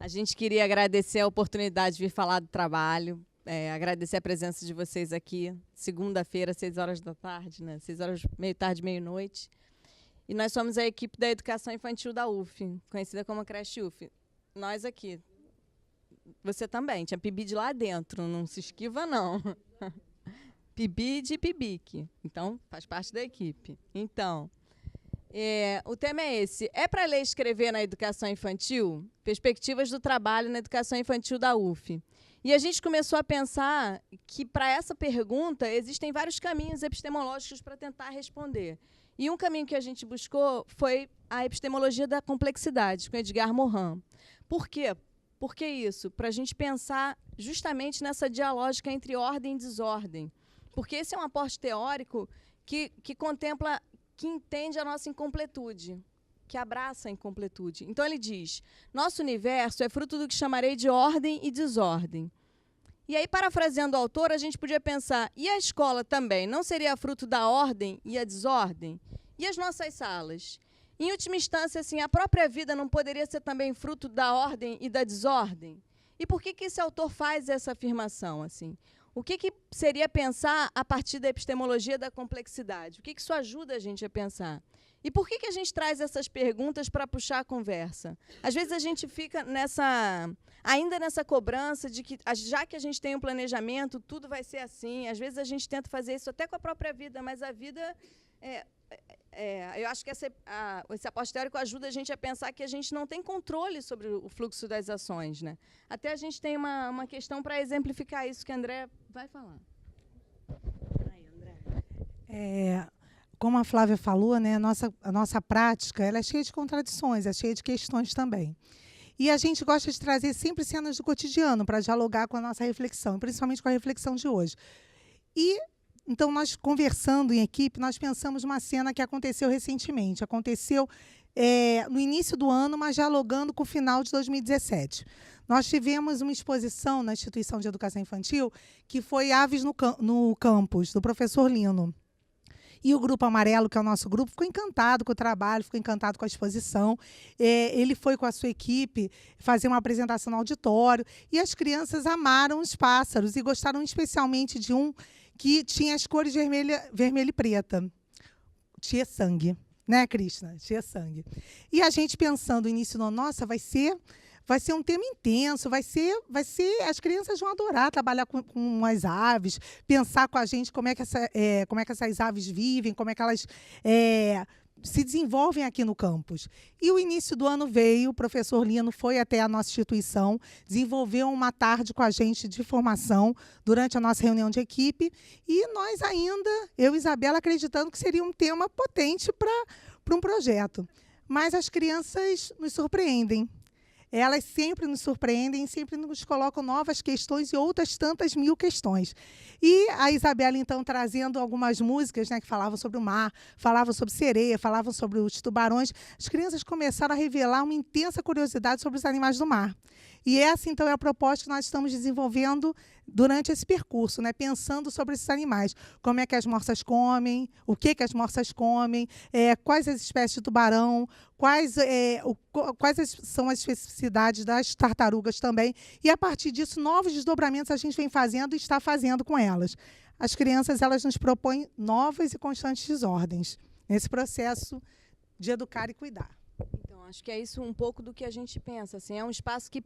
A gente queria agradecer a oportunidade de vir falar do trabalho, agradecer a presença de vocês aqui, segunda-feira, 6 horas da tarde, né? 6 horas, meio tarde, meia-noite. E nós somos a equipe da Educação Infantil da UF, conhecida como Creche UF. Nós aqui. Você também, tinha PIBID lá dentro, não se esquiva, não. PIBID e PIBIC. Então, faz parte da equipe. Então, o tema é esse. É para ler e escrever na educação infantil? Perspectivas do trabalho na educação infantil da UF. E a gente começou a pensar que, para essa pergunta, existem vários caminhos epistemológicos para tentar responder. E um caminho que a gente buscou foi a epistemologia da complexidade, com Edgar Morin. Por quê? Por que isso? Para a gente pensar justamente nessa dialógica entre ordem e desordem. Porque esse é um aporte teórico que contempla, que entende a nossa incompletude, que abraça a incompletude. Então, ele diz, nosso universo é fruto do que chamarei de ordem e desordem. E aí, parafraseando o autor, a gente podia pensar, e a escola também não seria fruto da ordem e a desordem? E as nossas salas? Em última instância, assim, a própria vida não poderia ser também fruto da ordem e da desordem? E por que esse autor faz essa afirmação? Assim? O que seria pensar a partir da epistemologia da complexidade? O que isso ajuda a gente a pensar? E por que a gente traz essas perguntas para puxar a conversa? Às vezes a gente fica ainda nessa cobrança de que, já que a gente tem um planejamento, tudo vai ser assim. Às vezes a gente tenta fazer isso até com a própria vida, mas a vida... eu acho que esse aporte teórico ajuda a gente a pensar que a gente não tem controle sobre o fluxo das ações, né? Até a gente tem uma questão para exemplificar isso, que a André vai falar. Aí, André. Como a Flávia falou, né, a nossa prática ela é cheia de contradições, é cheia de questões também. E a gente gosta de trazer sempre cenas do cotidiano para dialogar com a nossa reflexão, principalmente com a reflexão de hoje. Então, nós conversando em equipe, nós pensamos numa cena que aconteceu recentemente. Aconteceu no início do ano, mas dialogando com o final de 2017. Nós tivemos uma exposição na Instituição de Educação Infantil, que foi Aves no Campus, do professor Lino. E o Grupo Amarelo, que é o nosso grupo, ficou encantado com o trabalho, ficou encantado com a exposição. Ele foi com a sua equipe fazer uma apresentação no auditório. E as crianças amaram os pássaros e gostaram especialmente de um que tinha as cores vermelha e preta. Tia Sangue, né, Krishna? Tia Sangue. E a gente pensando no início do ano, nossa, vai ser um tema intenso, as crianças vão adorar trabalhar com as aves, pensar com a gente como é que essas aves vivem, como é que elas se desenvolvem aqui no campus. E o início do ano veio, o professor Lino foi até a nossa instituição, desenvolveu uma tarde com a gente de formação durante a nossa reunião de equipe, e nós ainda, eu e Isabela, acreditando que seria um tema potente para um projeto. Mas as crianças nos surpreendem. Elas sempre nos surpreendem, sempre nos colocam novas questões e outras tantas mil questões. E a Isabela, então, trazendo algumas músicas, né, que falavam sobre o mar, falavam sobre sereia, falavam sobre os tubarões, as crianças começaram a revelar uma intensa curiosidade sobre os animais do mar. E essa, então, é a proposta que nós estamos desenvolvendo durante esse percurso, né? Pensando sobre esses animais. Como é que as morsas comem, o que as morsas comem, quais as espécies de tubarão, quais são as especificidades das tartarugas também. E, a partir disso, novos desdobramentos a gente vem fazendo e está fazendo com elas. As crianças, elas nos propõem novas e constantes desordens nesse processo de educar e cuidar. Então, acho que é isso um pouco do que a gente pensa. Assim, é um espaço que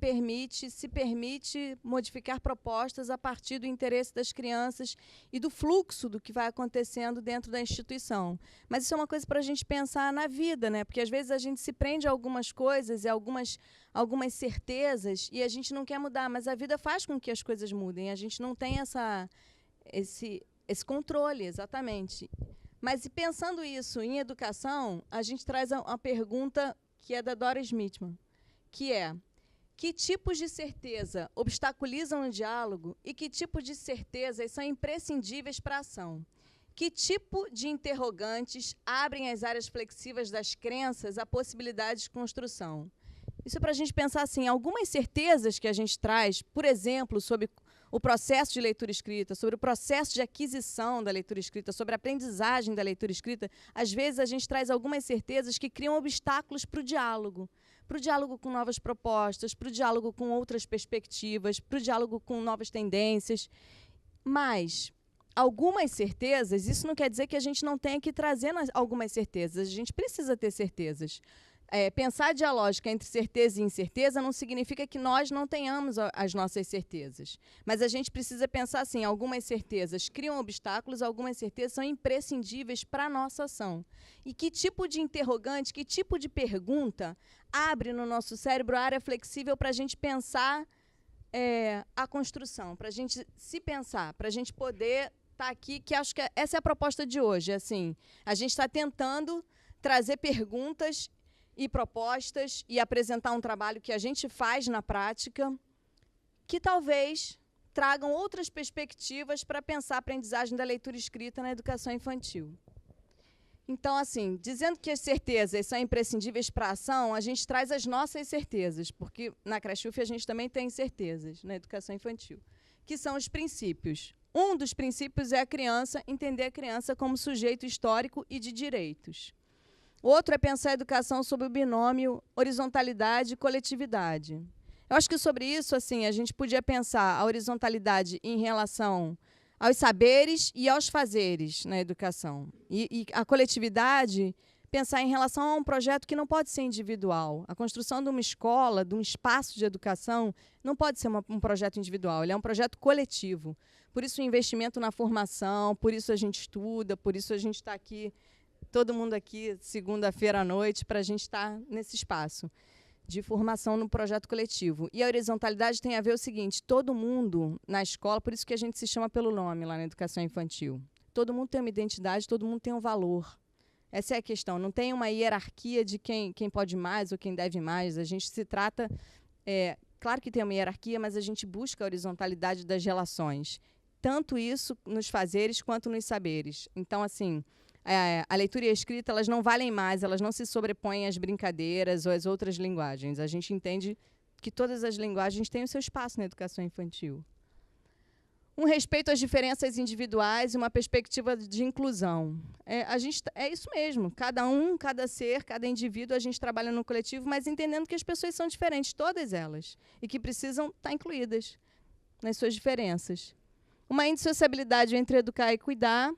se permite modificar propostas a partir do interesse das crianças e do fluxo do que vai acontecendo dentro da instituição. Mas isso é uma coisa para a gente pensar na vida, né? Porque às vezes a gente se prende a algumas coisas e algumas certezas e a gente não quer mudar, mas a vida faz com que as coisas mudem. A gente não tem esse controle, exatamente. Mas, e pensando isso em educação, a gente traz uma pergunta que é da Dora Schmidtman, que é: que tipos de certeza obstaculizam o diálogo e que tipos de certezas são imprescindíveis para a ação? Que tipo de interrogantes abrem as áreas flexivas das crenças à possibilidade de construção? Isso para a gente pensar assim, algumas certezas que a gente traz, por exemplo, sobre o processo de leitura escrita, sobre o processo de aquisição da leitura escrita, sobre a aprendizagem da leitura escrita, às vezes a gente traz algumas certezas que criam obstáculos para o diálogo com novas propostas, para o diálogo com outras perspectivas, para o diálogo com novas tendências. Mas algumas certezas, isso não quer dizer que a gente não tenha que trazer algumas certezas, a gente precisa ter certezas. Pensar dialógica entre certeza e incerteza não significa que nós não tenhamos as nossas certezas. Mas a gente precisa pensar assim, algumas certezas criam obstáculos, algumas certezas são imprescindíveis para a nossa ação. E que tipo de interrogante, que tipo de pergunta abre no nosso cérebro a área flexível para a gente pensar a construção, para a gente se pensar, para a gente poder estar aqui, que acho que essa é a proposta de hoje. Assim, a gente está tentando trazer perguntas e propostas e apresentar um trabalho que a gente faz na prática, que talvez tragam outras perspectivas para pensar a aprendizagem da leitura escrita na educação infantil. Então, assim, dizendo que as certezas são imprescindíveis para a ação, a gente traz as nossas certezas, porque na creche UF a gente também tem certezas na educação infantil, que são os princípios. Um dos princípios é entender a criança como sujeito histórico e de direitos. Outro é pensar a educação sob o binômio horizontalidade e coletividade. Eu acho que sobre isso, assim, a gente podia pensar a horizontalidade em relação aos saberes e aos fazeres na educação. E a coletividade, pensar em relação a um projeto que não pode ser individual. A construção de uma escola, de um espaço de educação, não pode ser um projeto individual, ele é um projeto coletivo. Por isso o investimento na formação, por isso a gente estuda, por isso a gente está aqui, todo mundo aqui, segunda-feira à noite, para a gente estar nesse espaço de formação no projeto coletivo. E a horizontalidade tem a ver o seguinte, todo mundo na escola, por isso que a gente se chama pelo nome lá na educação infantil. Todo mundo tem uma identidade, todo mundo tem um valor. Essa é a questão, não tem uma hierarquia de quem pode mais ou quem deve mais. A gente se trata, claro que tem uma hierarquia, mas a gente busca a horizontalidade das relações. Tanto isso nos fazeres quanto nos saberes. Então, assim, a leitura e a escrita, elas não valem mais, elas não se sobrepõem às brincadeiras ou às outras linguagens. A gente entende que todas as linguagens têm o seu espaço na educação infantil. Um respeito às diferenças individuais e uma perspectiva de inclusão. É isso mesmo, cada ser, cada indivíduo, a gente trabalha no coletivo, mas entendendo que as pessoas são diferentes, todas elas, e que precisam estar incluídas nas suas diferenças. Uma indissociabilidade entre educar e cuidar,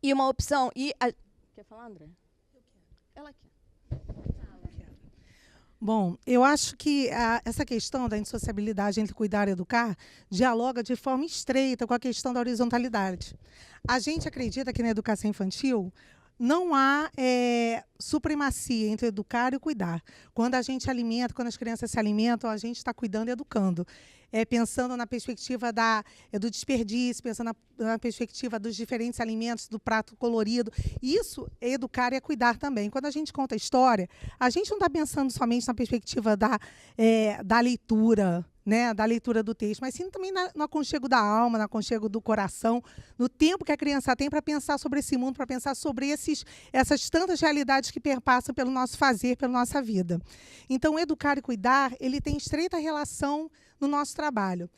e uma opção... Quer falar, André? Eu quero. Ela quer. Bom, eu acho que essa questão da indissociabilidade entre cuidar e educar dialoga de forma estreita com a questão da horizontalidade. A gente acredita que na educação infantil não há supremacia entre educar e cuidar. Quando a gente alimenta, quando as crianças se alimentam, a gente está cuidando e educando. Pensando na perspectiva do desperdício, pensando na perspectiva dos diferentes alimentos, do prato colorido. Isso é educar e é cuidar também. Quando a gente conta a história, a gente não está pensando somente na perspectiva da leitura, né, da leitura do texto, mas sim também no aconchego da alma, no aconchego do coração, no tempo que a criança tem para pensar sobre esse mundo, para pensar sobre essas tantas realidades que perpassam pelo nosso fazer, pela nossa vida. Então, educar e cuidar, ele tem estreita relação no nosso trabalho.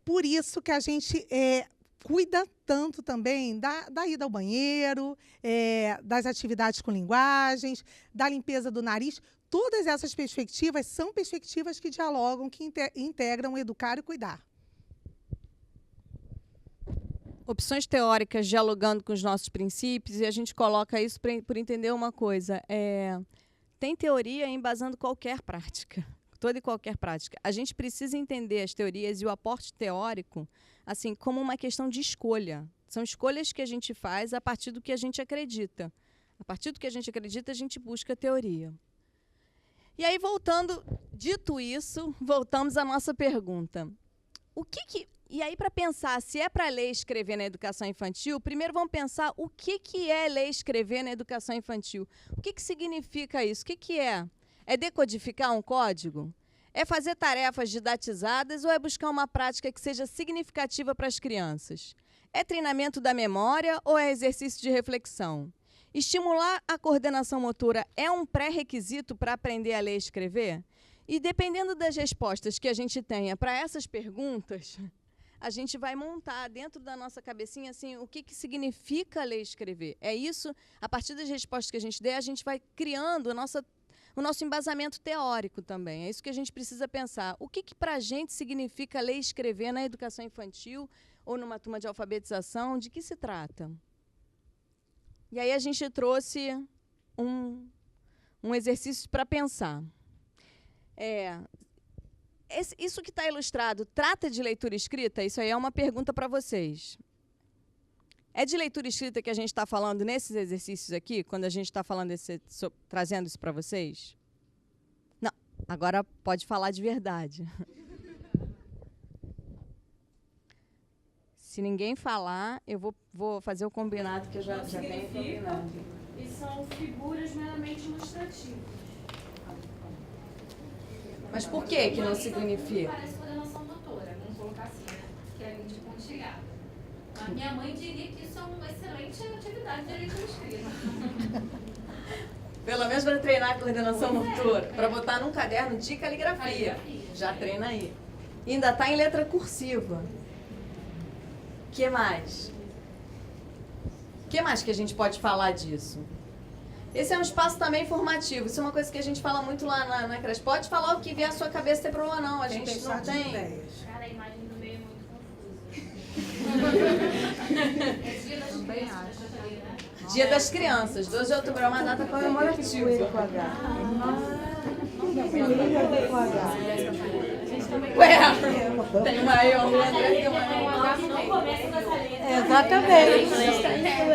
Por isso que a gente cuida tanto também da ida ao banheiro, das atividades com linguagens, da limpeza do nariz. Todas essas perspectivas são perspectivas que dialogam, que integram educar e cuidar. Opções teóricas dialogando com os nossos princípios, e a gente coloca isso por entender uma coisa. Tem teoria embasando qualquer prática, toda e qualquer prática. A gente precisa entender as teorias e o aporte teórico assim, como uma questão de escolha. São escolhas que a gente faz a partir do que a gente acredita. A partir do que a gente acredita, a gente busca teoria. E aí, dito isso, voltamos à nossa pergunta. E aí, para pensar se é para ler e escrever na educação infantil, primeiro vamos pensar o que é ler e escrever na educação infantil. O que significa isso? O que é? É decodificar um código? É fazer tarefas didatizadas ou é buscar uma prática que seja significativa para as crianças? É treinamento da memória ou é exercício de reflexão? Estimular a coordenação motora é um pré-requisito para aprender a ler e escrever? E dependendo das respostas que a gente tenha para essas perguntas, a gente vai montar dentro da nossa cabecinha assim, o que significa ler e escrever. É isso, a partir das respostas que a gente der, a gente vai criando o nosso embasamento teórico também. É isso que a gente precisa pensar. O que para a gente significa ler e escrever na educação infantil ou numa turma de alfabetização? De que se trata? E aí a gente trouxe um exercício para pensar. Isso que está ilustrado trata de leitura escrita? Isso aí é uma pergunta para vocês. É de leitura escrita que a gente está falando nesses exercícios aqui, quando a gente está falando trazendo isso para vocês? Não, agora pode falar de verdade. Se ninguém falar, eu vou fazer o combinado que eu já tenho combinado. E são figuras meramente ilustrativas. Mas por que não significa? Parece coordenação motora, vamos colocar assim, né? Que é de ponto chegada. A minha mãe diria que isso é uma excelente atividade de leitura escrita. Pelo menos para treinar a coordenação motora, para botar num caderno de caligrafia. Já treina aí. E ainda está em letra cursiva. O que mais? O que mais que a gente pode falar disso? Esse é um espaço também formativo. Isso é uma coisa que a gente fala muito lá na creche. Pode falar o que vier à sua cabeça, não tem problema não. A gente não tem. Cara, a imagem do meio é muito confusa. Dia das Crianças. 12 de outubro é uma data comemorativa. Ué, tem uma aí, o André tem uma aí. Não começa dessa letra. Exatamente.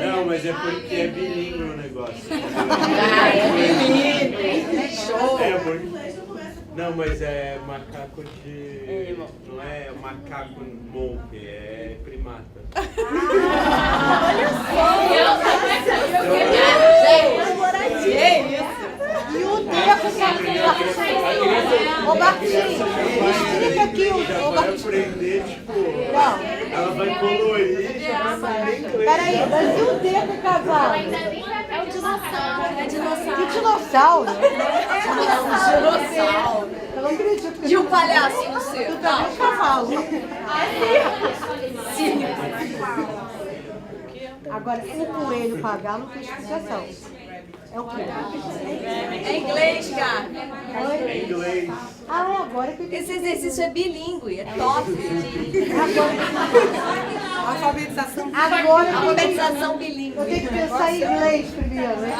Não, mas é porque é bilíngue o negócio. É bilíngue. Show. Não, mas é macaco de... Não é macaco monk, é primata. Gente, que isso? E o dedo, ô Marquinhos, explica aqui o Já vai aprender, tipo... Ela vai colorir, já vai saber inglês. Peraí, mas e o dedo, cavalo? É o dinossauro. É dinossauro. Que dinossauro? Dinossauro. Eu não acredito que E o palhaço no circo? tu tá um cavalo. Sim. Agora, o coelho pagar não tem explicação. É o quê? É inglês, cara. É inglês. Ah, é agora que eu Esse exercício é bilíngue, é top. Alfabetização. Agora Alfabetização eu bilíngue. tenho que pensar em inglês primeiro, né?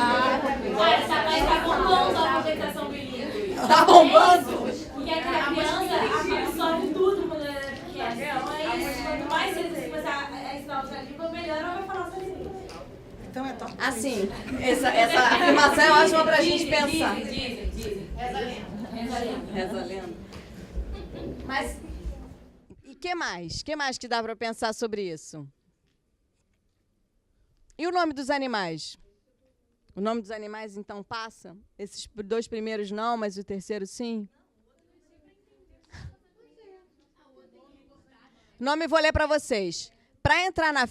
Essa vai estar bombando a alfabetização bilíngue. Tá bombando? Porque a criança absorve tudo quando ela é pequena. Então é isso. Quanto mais cedo você começar a ensinar outra língua, melhor ela vai falar outra língua. Então é top. Assim, essa afirmação é ótima pra gente pensar. Dizem. Reza a lenda. Mas, e que mais? Que mais que dá pra pensar sobre isso? E o nome dos animais? O nome dos animais, então, passa? Esses dois primeiros não, mas o terceiro sim? Nome vou ler para vocês.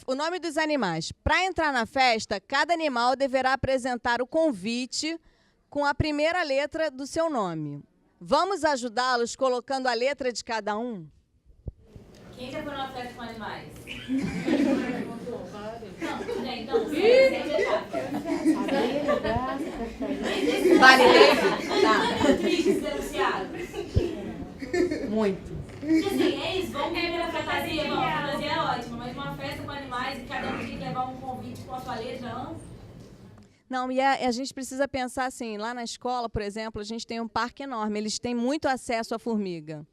O nome dos animais. Para entrar na festa, cada animal deverá apresentar o convite com a primeira letra do seu nome. Vamos ajudá-los colocando a letra de cada um? Quem já foi numa festa com animais? Vale, Tá. Tristes, denunciados. Muito. Porque assim, é isso, vamos ver a fantasia, bom, a fantasia é ótima, mas uma festa com animais e cada um tem que levar um convite com a sua letra, não? Não, e a gente precisa pensar assim, lá na escola, por exemplo, a gente tem um parque enorme, eles têm muito acesso à formiga.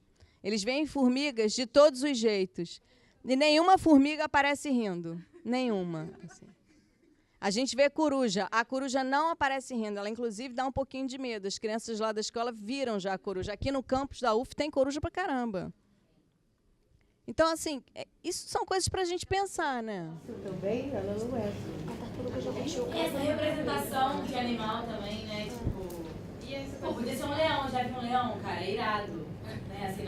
Eles veem formigas de todos os jeitos. E nenhuma formiga aparece rindo. Nenhuma. Assim. A gente vê coruja. A coruja não aparece rindo. Ela, inclusive, dá um pouquinho de medo. As crianças lá da escola viram já a coruja. Aqui no campus da UF tem coruja pra caramba. Então, assim, isso são coisas pra gente pensar, né? Também, ela não é. E essa representação de animal também, né? Tipo, pô, podia ser um leão, já viu um leão, cara? É irado. Né? Assim,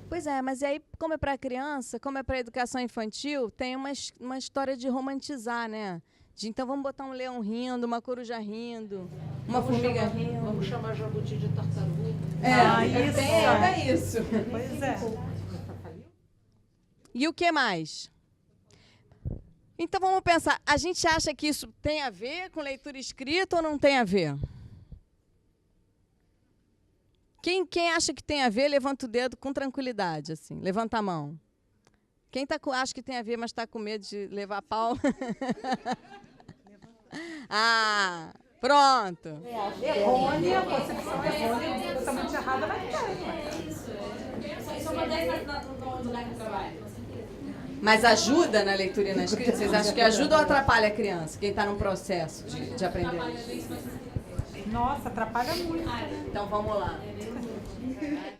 Pois é, mas aí, como é para criança, como é para educação infantil, tem uma história de romantizar, né? Então vamos botar um leão rindo, uma coruja rindo, uma formiga rindo. Vamos chamar jabuti de tartaruga. É isso. Pois é. E o que mais? Então, vamos pensar. A gente acha que isso tem a ver com leitura escrita ou não tem a ver? Quem acha que tem a ver, levanta o dedo com tranquilidade, assim. Levanta a mão. Quem acha que tem a ver, mas está com medo de levar pau? Ah, pronto. Errônea, a concepção errônea, totalmente errada vai ficar. Isso acontece no lugar de trabalho. Mas ajuda na leitura e na escrita? Vocês acham que ajuda ou atrapalha a criança, quem está num processo de aprender? Nossa, atrapalha muito. Então, vamos lá.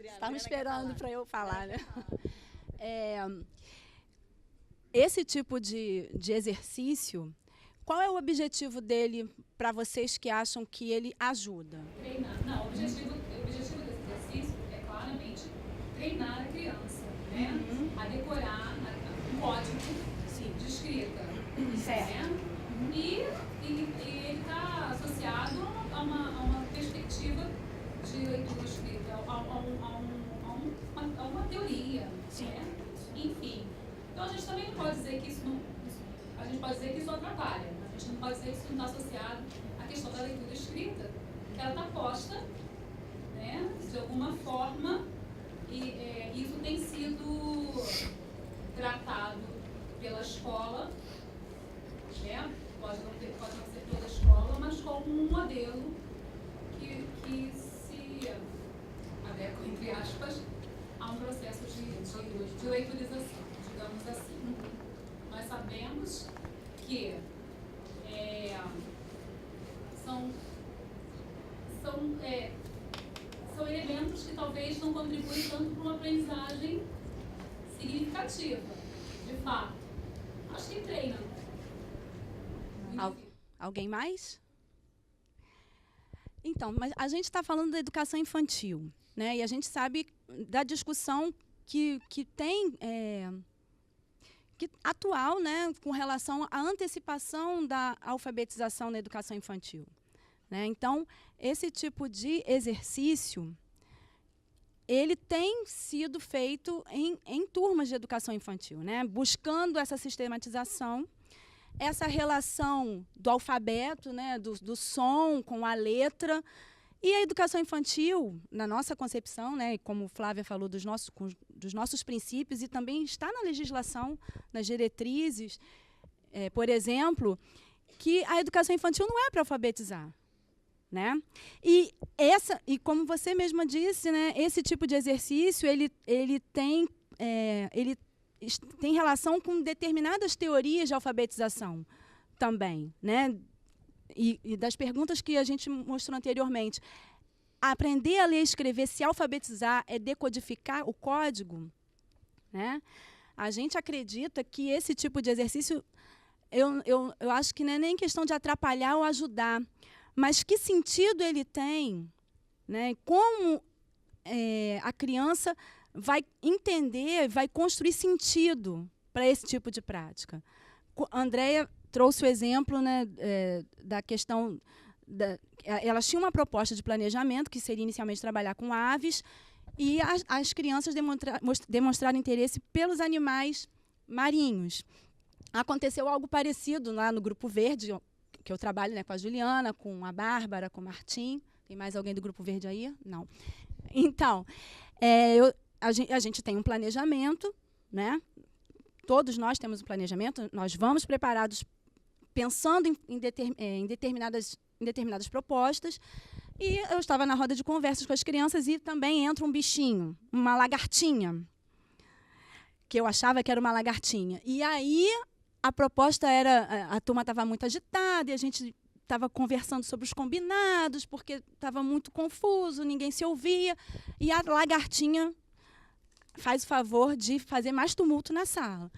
Estavam esperando para eu falar, né? Esse tipo de exercício, qual é o objetivo dele para vocês que acham que ele ajuda? Treinar. Não, o objetivo desse exercício é claramente treinar a criança, né? A decorar um código de escrita. Certo. Né? E ele está associado a uma perspectiva de leitura escrita, a uma teoria. Né? Enfim. Então a gente também não pode dizer que isso não. A gente pode dizer que isso atrapalha. A gente não pode dizer que isso não está associado à questão da leitura escrita, que ela está posta, né, de alguma forma, e isso tem sido tratado pela escola, né, pode não ser pela escola, mas como um modelo que se adequa, entre aspas, a um processo de leiturização, digamos assim. Nós sabemos que são elementos que talvez não contribuem tanto para uma aprendizagem significativa, de fato. Acho que treina. Alguém mais? Então, mas a gente está falando da educação infantil, né? E a gente sabe da discussão que tem atual, né, com relação à antecipação da alfabetização na educação infantil. Né? Então, esse tipo de exercício, ele tem sido feito em turmas de educação infantil, né? Buscando essa sistematização, essa relação do alfabeto, né, do som com a letra. E a educação infantil, na nossa concepção, né, como Flávia falou, dos nossos princípios, e também está na legislação, nas diretrizes, por exemplo, que a educação infantil não é para alfabetizar. Né? E como você mesma disse, né, esse tipo de exercício ele tem relação com determinadas teorias de alfabetização também, né? E das perguntas que a gente mostrou anteriormente, aprender a ler e escrever, se alfabetizar, é decodificar o código, né? A gente acredita que esse tipo de exercício, eu acho que não é nem questão de atrapalhar ou ajudar, mas que sentido ele tem, né? Como a criança vai entender, vai construir sentido para esse tipo de prática. Andréia trouxe o exemplo, né, da questão... Elas tinham uma proposta de planejamento, que seria inicialmente trabalhar com aves, e as crianças demonstraram interesse pelos animais marinhos. Aconteceu algo parecido lá no Grupo Verde, que eu trabalho, né, com a Juliana, com a Bárbara, com o Martim. Tem mais alguém do Grupo Verde aí? Não. Então, a gente tem um planejamento, né? Todos nós temos um planejamento, nós vamos preparados pensando em determinadas propostas, e eu estava na roda de conversas com as crianças e também entra um bichinho, uma lagartinha, que eu achava que era uma lagartinha. E aí a proposta era, a turma estava muito agitada e a gente estava conversando sobre os combinados, porque estava muito confuso, ninguém se ouvia, e a lagartinha faz o favor de fazer mais tumulto na sala.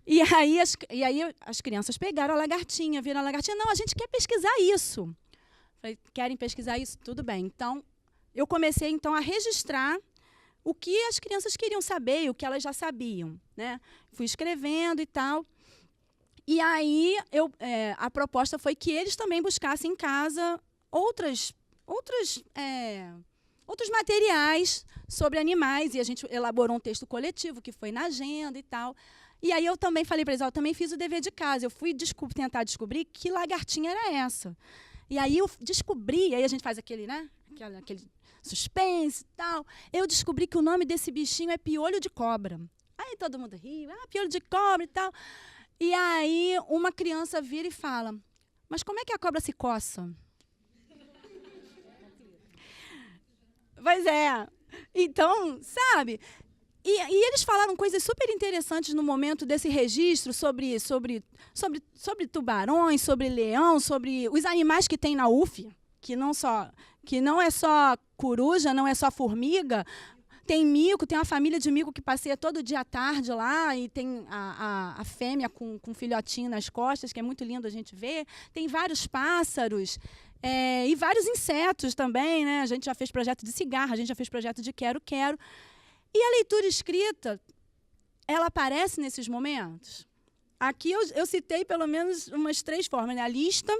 E aí as crianças pegaram a lagartinha, viram a lagartinha. Não, a gente quer pesquisar isso. Falei, querem pesquisar isso? Tudo bem. Então, eu comecei então a registrar o que as crianças queriam saber, o que elas já sabiam, né? Fui escrevendo e tal. E aí a proposta foi que eles também buscassem em casa outras outros materiais sobre animais, e a gente elaborou um texto coletivo, que foi na agenda e tal. E aí eu também falei para eles, eu também fiz o dever de casa. Eu fui tentar descobrir que lagartinha era essa. E aí eu descobri, aí a gente faz aquele, né? Aquele suspense e tal. Eu descobri que o nome desse bichinho é piolho de cobra. Aí todo mundo riu, piolho de cobra e tal. E aí uma criança vira e fala, mas como é que a cobra se coça? Pois é. Então, sabe? E eles falaram coisas super interessantes no momento desse registro sobre tubarões, sobre leão, sobre os animais que tem na UF, que não é só coruja, não é só formiga. Tem mico, tem uma família de mico que passeia todo dia à tarde lá, e tem a fêmea com um filhotinho nas costas, que é muito lindo a gente ver. Tem vários pássaros. E vários insetos também, né? A gente já fez projeto de cigarra, a gente já fez projeto de quero-quero. E a leitura escrita, ela aparece nesses momentos? Aqui eu citei pelo menos umas 3 formas, né? A lista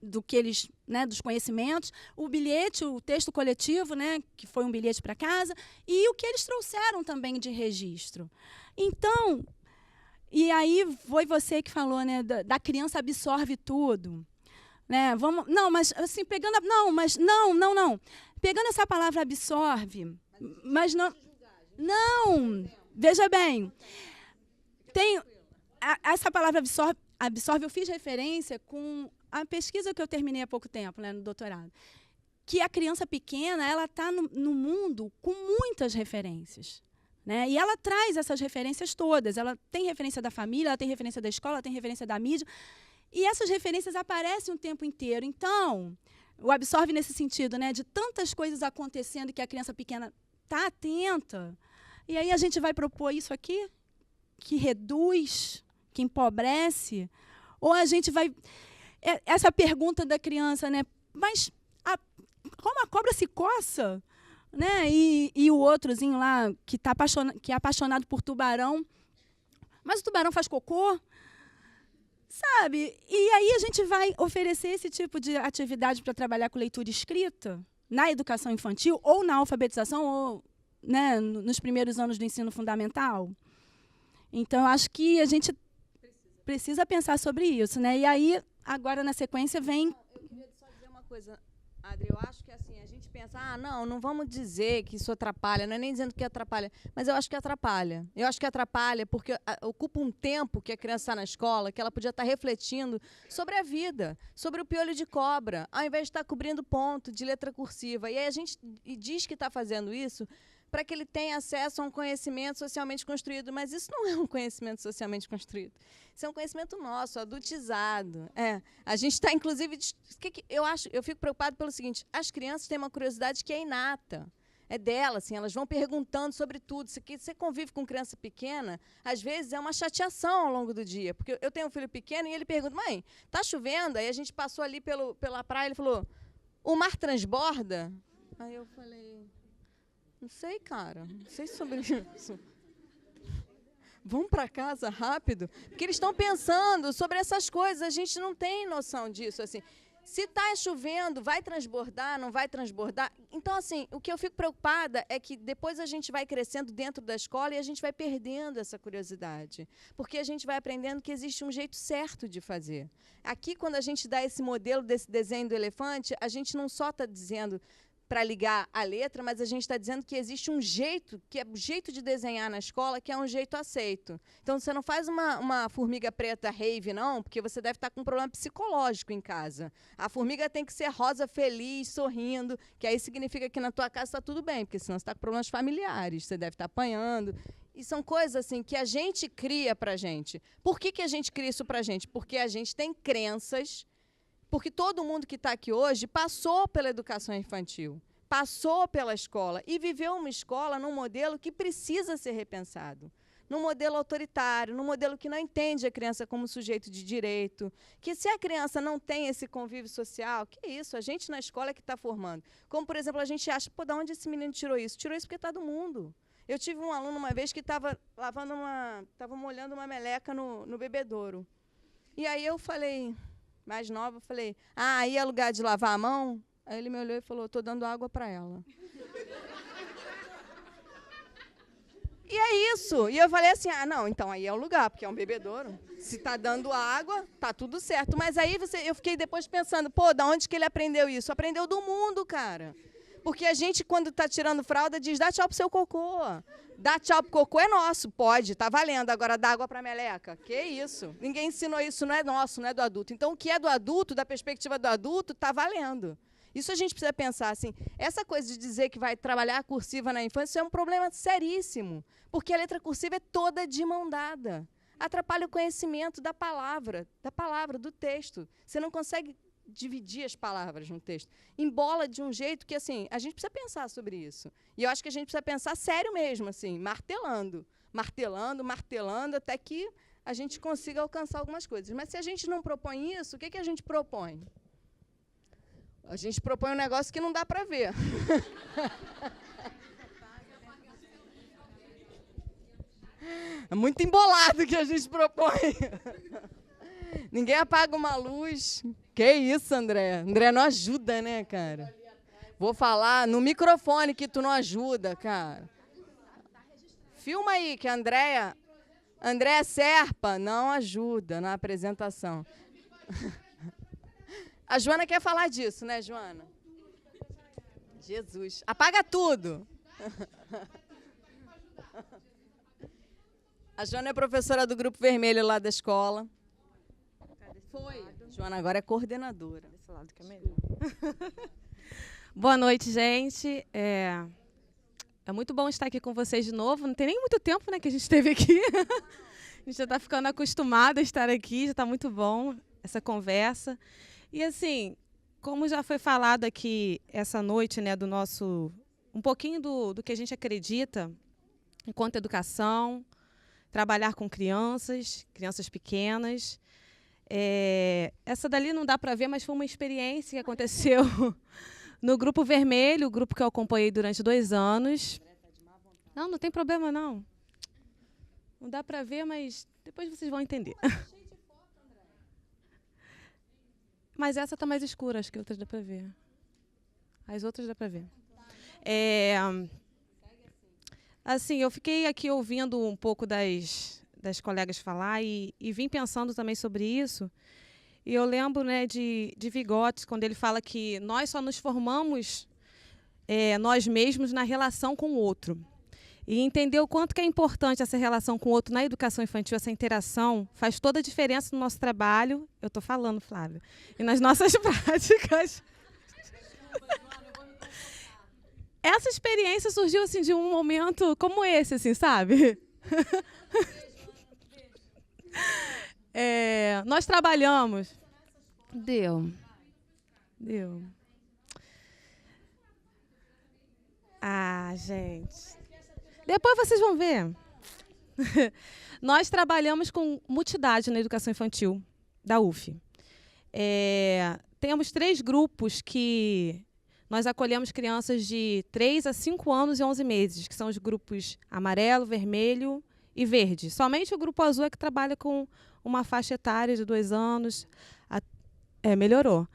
do que eles, né, dos conhecimentos, o bilhete, o texto coletivo, né, que foi um bilhete para casa, e o que eles trouxeram também de registro. Então, e aí foi você que falou, né, da criança absorve tudo. Né? Não, mas assim, pegando... Não. Pegando essa palavra absorve, mas não... Não, veja bem. Essa palavra absorve, eu fiz referência com a pesquisa que eu terminei há pouco tempo, né, no doutorado. Que a criança pequena, ela está no mundo com muitas referências. Né? E ela traz essas referências todas. Ela tem referência da família, ela tem referência da escola, ela tem referência da mídia. E essas referências aparecem o tempo inteiro. Então, o absorve nesse sentido, né, de tantas coisas acontecendo que a criança pequena está atenta. E aí a gente vai propor isso aqui, que reduz, que empobrece, ou a gente vai... Essa pergunta da criança, né, mas como a cobra se coça? Né? E o outrozinho lá, que é apaixonado por tubarão, mas o tubarão faz cocô? Sabe? E aí a gente vai oferecer esse tipo de atividade para trabalhar com leitura escrita na educação infantil ou na alfabetização, ou, né, nos primeiros anos do ensino fundamental. Então, eu acho que a gente precisa pensar sobre isso. Né? E aí, agora, na sequência, vem... Eu queria só dizer uma coisa, Adri. Eu acho que assim, a gente pensa, não vamos dizer que isso atrapalha, não é nem dizendo que atrapalha, mas eu acho que atrapalha. Eu acho que atrapalha porque ocupa um tempo que a criança está na escola, que ela podia estar refletindo sobre a vida, sobre o piolho de cobra, ao invés de estar cobrindo ponto de letra cursiva. E aí a gente diz que está fazendo isso para que ele tenha acesso a um conhecimento socialmente construído, mas isso não é um conhecimento socialmente construído. Isso é um conhecimento nosso, adultizado. A gente está, inclusive... Eu fico preocupado pelo seguinte, as crianças têm uma curiosidade que é inata. É dela, assim, elas vão perguntando sobre tudo. Você convive com criança pequena, às vezes é uma chateação ao longo do dia. Porque eu tenho um filho pequeno e ele pergunta, mãe, está chovendo? Aí a gente passou ali pela praia, ele falou, o mar transborda? Aí eu falei... Não sei, cara. Não sei sobre isso. Vão para casa rápido, porque eles estão pensando sobre essas coisas. A gente não tem noção disso. Assim, se está chovendo, vai transbordar, não vai transbordar? Então, assim, o que eu fico preocupada é que depois a gente vai crescendo dentro da escola e a gente vai perdendo essa curiosidade. Porque a gente vai aprendendo que existe um jeito certo de fazer. Aqui, quando a gente dá esse modelo desse desenho do elefante, a gente não só está dizendo... para ligar a letra, mas a gente está dizendo que existe um jeito, que é o jeito de desenhar na escola, que é um jeito aceito. Então, você não faz uma formiga preta rave, não, porque você deve estar com um problema psicológico em casa. A formiga tem que ser rosa, feliz, sorrindo, que aí significa que na tua casa está tudo bem, porque senão você está com problemas familiares, você deve estar apanhando. E são coisas assim que a gente cria para a gente. Por que a gente cria isso para a gente? Porque a gente tem crenças. Porque todo mundo que está aqui hoje passou pela educação infantil, passou pela escola e viveu uma escola num modelo que precisa ser repensado, num modelo autoritário, num modelo que não entende a criança como sujeito de direito, que se a criança não tem esse convívio social, que é isso, a gente na escola é que está formando. Como, por exemplo, a gente acha, de onde esse menino tirou isso? Tirou isso porque está do mundo. Eu tive um aluno uma vez que estava molhando uma meleca no bebedouro. E aí eu falei... mais nova, eu falei, aí é lugar de lavar a mão? Aí ele me olhou e falou, estou dando água para ela. E é isso. E eu falei assim, não, então aí é o lugar, porque é um bebedouro. Se tá dando água, tá tudo certo. Mas aí eu fiquei depois pensando, pô, da onde que ele aprendeu isso? Aprendeu do mundo, cara. Porque a gente, quando tá tirando fralda, diz, dá tchau pro seu cocô. Dá tchau pro cocô é nosso, pode, tá valendo. Agora dá água pra meleca. Que isso? Ninguém ensinou isso, não é nosso, não é do adulto. Então, o que é do adulto, da perspectiva do adulto, tá valendo. Isso a gente precisa pensar, assim, essa coisa de dizer que vai trabalhar a cursiva na infância é um problema seríssimo, porque a letra cursiva é toda de mão dada. Atrapalha o conhecimento da palavra, do texto. Você não consegue dividir as palavras no texto. Embola de um jeito que, assim, a gente precisa pensar sobre isso. E eu acho que a gente precisa pensar sério mesmo, assim, martelando, até que a gente consiga alcançar algumas coisas. Mas se a gente não propõe isso, o que a gente propõe? A gente propõe um negócio que não dá para ver. É muito embolado que a gente propõe. Ninguém apaga uma luz. Que isso, André? André não ajuda, né, cara? Vou falar no microfone que tu não ajuda, cara. Filma aí que a Andréa Serpa não ajuda na apresentação. A Joana quer falar disso, né, Joana? Jesus. Apaga tudo. A Joana é professora do Grupo Vermelho lá da escola. Foi. Joana agora é coordenadora. Desse lado que é melhor. Boa noite, gente. É muito bom estar aqui com vocês de novo. Não tem nem muito tempo, né, que a gente esteve aqui. A gente já está ficando acostumado a estar aqui, já está muito bom essa conversa. E, assim, como já foi falado aqui essa noite, né, um pouquinho do que a gente acredita enquanto educação, trabalhar com crianças pequenas. Essa dali não dá para ver, mas foi uma experiência que aconteceu no Grupo Vermelho, o grupo que eu acompanhei durante 2 anos. Não tem problema, não. Não dá para ver, mas depois vocês vão entender. Mas essa está mais escura, acho que outras dá para ver. As outras dá para ver. Assim, eu fiquei aqui ouvindo um pouco das colegas falar e vim pensando também sobre isso. E eu lembro, né, de Vygotsky, quando ele fala que nós só nos formamos nós mesmos na relação com o outro. E entender o quanto que é importante essa relação com o outro na educação infantil, essa interação, faz toda a diferença no nosso trabalho. Eu estou falando, Flávia. E nas nossas práticas. Essa experiência surgiu assim, de um momento como esse, assim, sabe? Nós trabalhamos. Deu. Gente. Depois vocês vão ver. Nós trabalhamos com multidade na educação infantil da UF. Temos 3 grupos que nós acolhemos crianças de 3 a 5 anos e 11 meses, que são os grupos amarelo, vermelho e verde. Somente o grupo azul é que trabalha com uma faixa etária de 2 anos. Melhorou.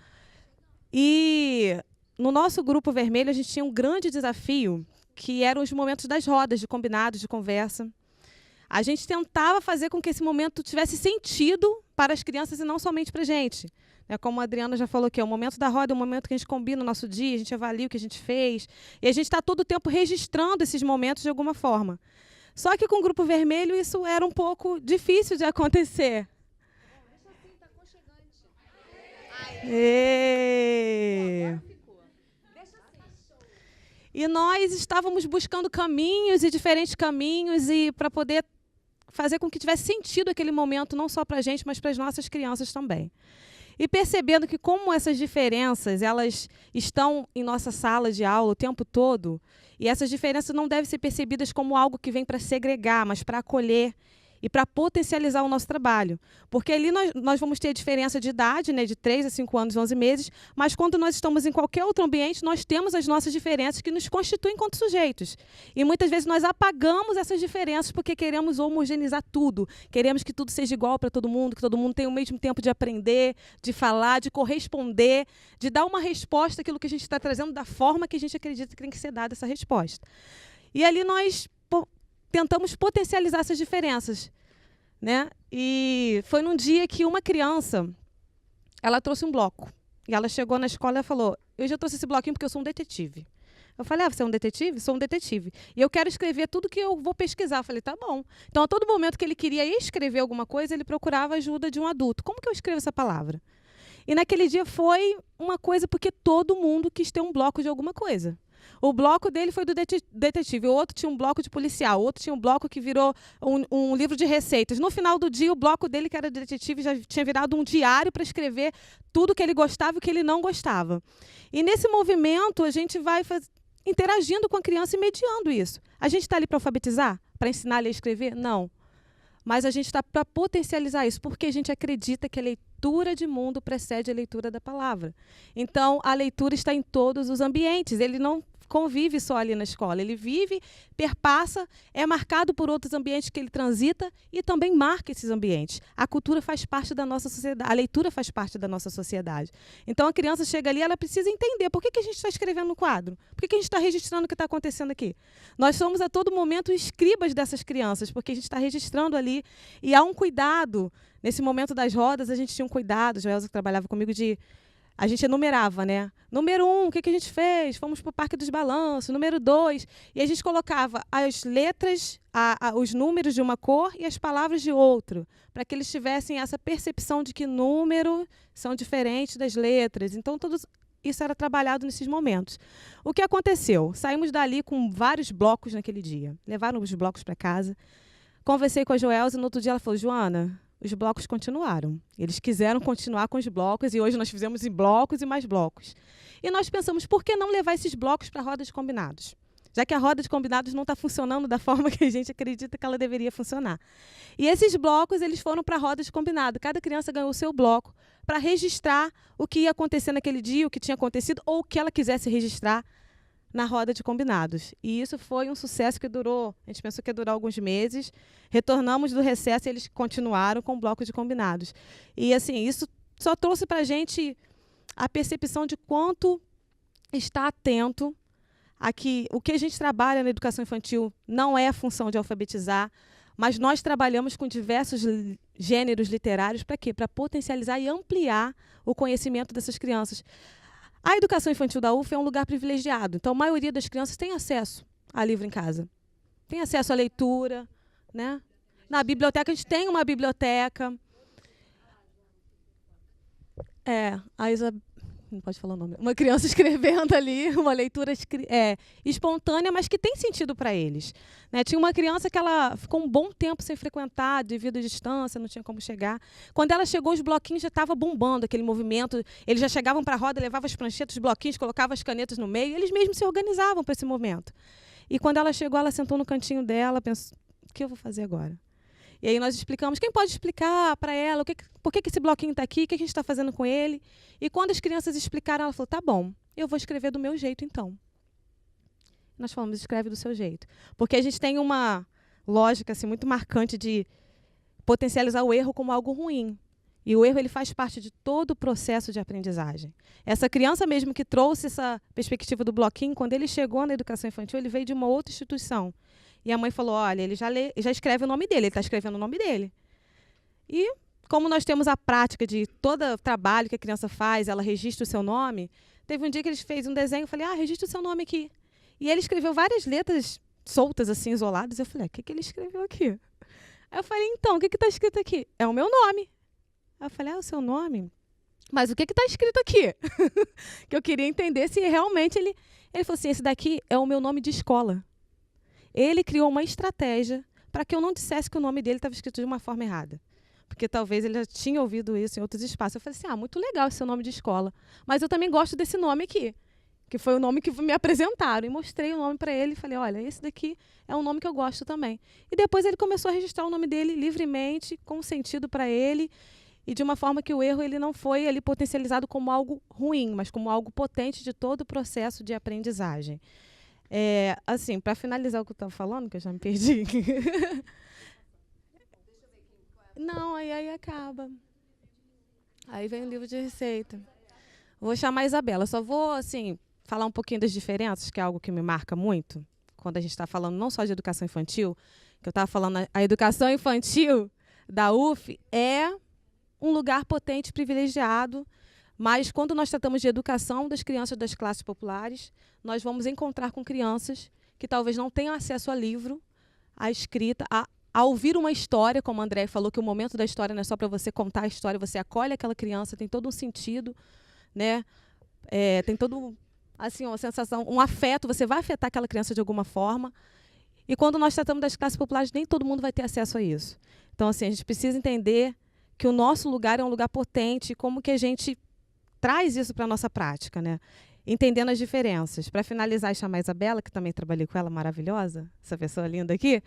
E no nosso grupo vermelho a gente tinha um grande desafio, que eram os momentos das rodas, de combinados, de conversa. A gente tentava fazer com que esse momento tivesse sentido para as crianças e não somente para a gente. Como a Adriana já falou, que é o momento da roda, é o momento que a gente combina o nosso dia, a gente avalia o que a gente fez. E a gente está todo o tempo registrando esses momentos de alguma forma. Só que com o Grupo Vermelho isso era um pouco difícil de acontecer. E nós estávamos buscando caminhos e diferentes caminhos para poder fazer com que tivesse sentido aquele momento, não só para a gente, mas para as nossas crianças também. E percebendo que como essas diferenças elas estão em nossa sala de aula o tempo todo, e essas diferenças não devem ser percebidas como algo que vem para segregar, mas para acolher e para potencializar o nosso trabalho. Porque ali nós vamos ter a diferença de idade, né, de 3 a 5 anos e 11 meses, mas quando nós estamos em qualquer outro ambiente, nós temos as nossas diferenças que nos constituem enquanto sujeitos. E muitas vezes nós apagamos essas diferenças porque queremos homogeneizar tudo. Queremos que tudo seja igual para todo mundo, que todo mundo tenha o mesmo tempo de aprender, de falar, de corresponder, de dar uma resposta àquilo que a gente está trazendo da forma que a gente acredita que tem que ser dada essa resposta. E ali nós tentamos potencializar essas diferenças, né? E foi num dia que uma criança, ela trouxe um bloco. E ela chegou na escola e falou, eu já trouxe esse bloquinho porque eu sou um detetive. Eu falei, você é um detetive? Sou um detetive. E eu quero escrever tudo que eu vou pesquisar. Eu falei, tá bom. Então, a todo momento que ele queria escrever alguma coisa, ele procurava a ajuda de um adulto. Como que eu escrevo essa palavra? E naquele dia foi uma coisa porque todo mundo quis ter um bloco de alguma coisa. O bloco dele foi do detetive, o outro tinha um bloco de policial, o outro tinha um bloco que virou um livro de receitas. No final do dia, o bloco dele, que era detetive, já tinha virado um diário para escrever tudo que ele gostava e o que ele não gostava. E nesse movimento, a gente vai interagindo com a criança e mediando isso. A gente está ali para alfabetizar? Para ensinar ele a escrever? Não. Mas a gente está para potencializar isso, porque a gente acredita que a leitura de mundo precede a leitura da palavra. Então, a leitura está em todos os ambientes. Ele não convive só ali na escola. Ele vive, perpassa, é marcado por outros ambientes que ele transita e também marca esses ambientes. A cultura faz parte da nossa sociedade, a leitura faz parte da nossa sociedade. Então, a criança chega ali, ela precisa entender por que a gente está escrevendo no quadro, por que a gente está registrando o que está acontecendo aqui. Nós somos, a todo momento, escribas dessas crianças, porque a gente está registrando ali e há um cuidado. Nesse momento das rodas, a gente tinha um cuidado, a Joelza que trabalhava comigo, a gente enumerava, né? Número 1, o que a gente fez? Fomos para o Parque dos Balanços. Número 2, e a gente colocava as letras, os números de uma cor e as palavras de outro, para que eles tivessem essa percepção de que números são diferentes das letras. Então, isso era trabalhado nesses momentos. O que aconteceu? Saímos dali com vários blocos naquele dia. Levaram os blocos para casa. Conversei com a Joelza e no outro dia ela falou, Joana, os blocos continuaram. Eles quiseram continuar com os blocos e hoje nós fizemos em blocos e mais blocos. E nós pensamos, por que não levar esses blocos para a roda de combinados? Já que a roda de combinados não está funcionando da forma que a gente acredita que ela deveria funcionar. E esses blocos, eles foram para a roda de combinado. Cada criança ganhou o seu bloco para registrar o que ia acontecer naquele dia, o que tinha acontecido, ou o que ela quisesse registrar na roda de combinados. E isso foi um sucesso que durou, a gente pensou que ia durar alguns meses. Retornamos do recesso e eles continuaram com o bloco de combinados. E assim, isso só trouxe para a gente a percepção de quanto está atento a que o que a gente trabalha na educação infantil não é a função de alfabetizar, mas nós trabalhamos com diversos gêneros literários para quê? Para potencializar e ampliar o conhecimento dessas crianças. A educação infantil da UF é um lugar privilegiado, então a maioria das crianças tem acesso a livro em casa. Tem acesso à leitura, né? Na biblioteca, a gente tem uma biblioteca. A Isa, não pode falar o nome. Uma criança escrevendo ali, uma leitura espontânea, mas que tem sentido para eles. Né? Tinha uma criança que ela ficou um bom tempo sem frequentar, devido à distância, não tinha como chegar. Quando ela chegou, os bloquinhos já estavam bombando, aquele movimento. Eles já chegavam para a roda, levavam as pranchetas, os bloquinhos, colocavam as canetas no meio, eles mesmos se organizavam para esse momento. E quando ela chegou, ela sentou no cantinho dela, pensou, o que eu vou fazer agora? E aí nós explicamos, quem pode explicar para ela por que esse bloquinho está aqui, o que a gente está fazendo com ele. E quando as crianças explicaram, ela falou, tá bom, eu vou escrever do meu jeito então. Nós falamos, escreve do seu jeito. Porque a gente tem uma lógica assim, muito marcante de potencializar o erro como algo ruim. E o erro ele faz parte de todo o processo de aprendizagem. Essa criança mesmo que trouxe essa perspectiva do bloquinho, quando ele chegou na educação infantil, ele veio de uma outra instituição. E a mãe falou, olha, ele já escreve o nome dele, ele está escrevendo o nome dele. E como nós temos a prática de todo trabalho que a criança faz, ela registra o seu nome, teve um dia que ele fez um desenho, eu falei, registra o seu nome aqui. E ele escreveu várias letras soltas, assim, isoladas. Eu falei, o que ele escreveu aqui? Aí eu falei, então, o que está escrito aqui? É o meu nome. Aí eu falei, o seu nome? Mas o que está escrito aqui? Que eu queria entender se realmente ele falou assim, esse daqui é o meu nome de escola. Ele criou uma estratégia para que eu não dissesse que o nome dele estava escrito de uma forma errada. Porque talvez ele já tinha ouvido isso em outros espaços. Eu falei assim, muito legal esse seu nome de escola. Mas eu também gosto desse nome aqui, que foi o nome que me apresentaram. E mostrei o nome para ele e falei, olha, esse daqui é um nome que eu gosto também. E depois ele começou a registrar o nome dele livremente, com sentido para ele, e de uma forma que o erro ele não foi ali potencializado como algo ruim, mas como algo potente de todo o processo de aprendizagem. Assim, para finalizar o que eu estava falando, que eu já me perdi. Não, aí acaba. Aí vem o livro de receita. Vou chamar a Isabela. Só vou, assim, falar um pouquinho das diferenças, que é algo que me marca muito, quando a gente está falando não só de educação infantil. que eu estava falando, a educação infantil da UF é um lugar potente e privilegiado, mas quando nós tratamos de educação das crianças das classes populares, nós vamos encontrar com crianças que talvez não tenham acesso a livro, à escrita, a ouvir uma história, como a André falou, que o momento da história não é só para você contar a história, você acolhe aquela criança, tem todo um sentido, né? Tem todo assim, uma sensação, um afeto, você vai afetar aquela criança de alguma forma. E quando nós tratamos das classes populares, nem todo mundo vai ter acesso a isso. Então, assim, a gente precisa entender que o nosso lugar é um lugar potente, como que a gente traz isso para a nossa prática, né? Entendendo as diferenças. Para finalizar e chamar a Isabela, que também trabalhei com ela, maravilhosa, essa pessoa linda aqui,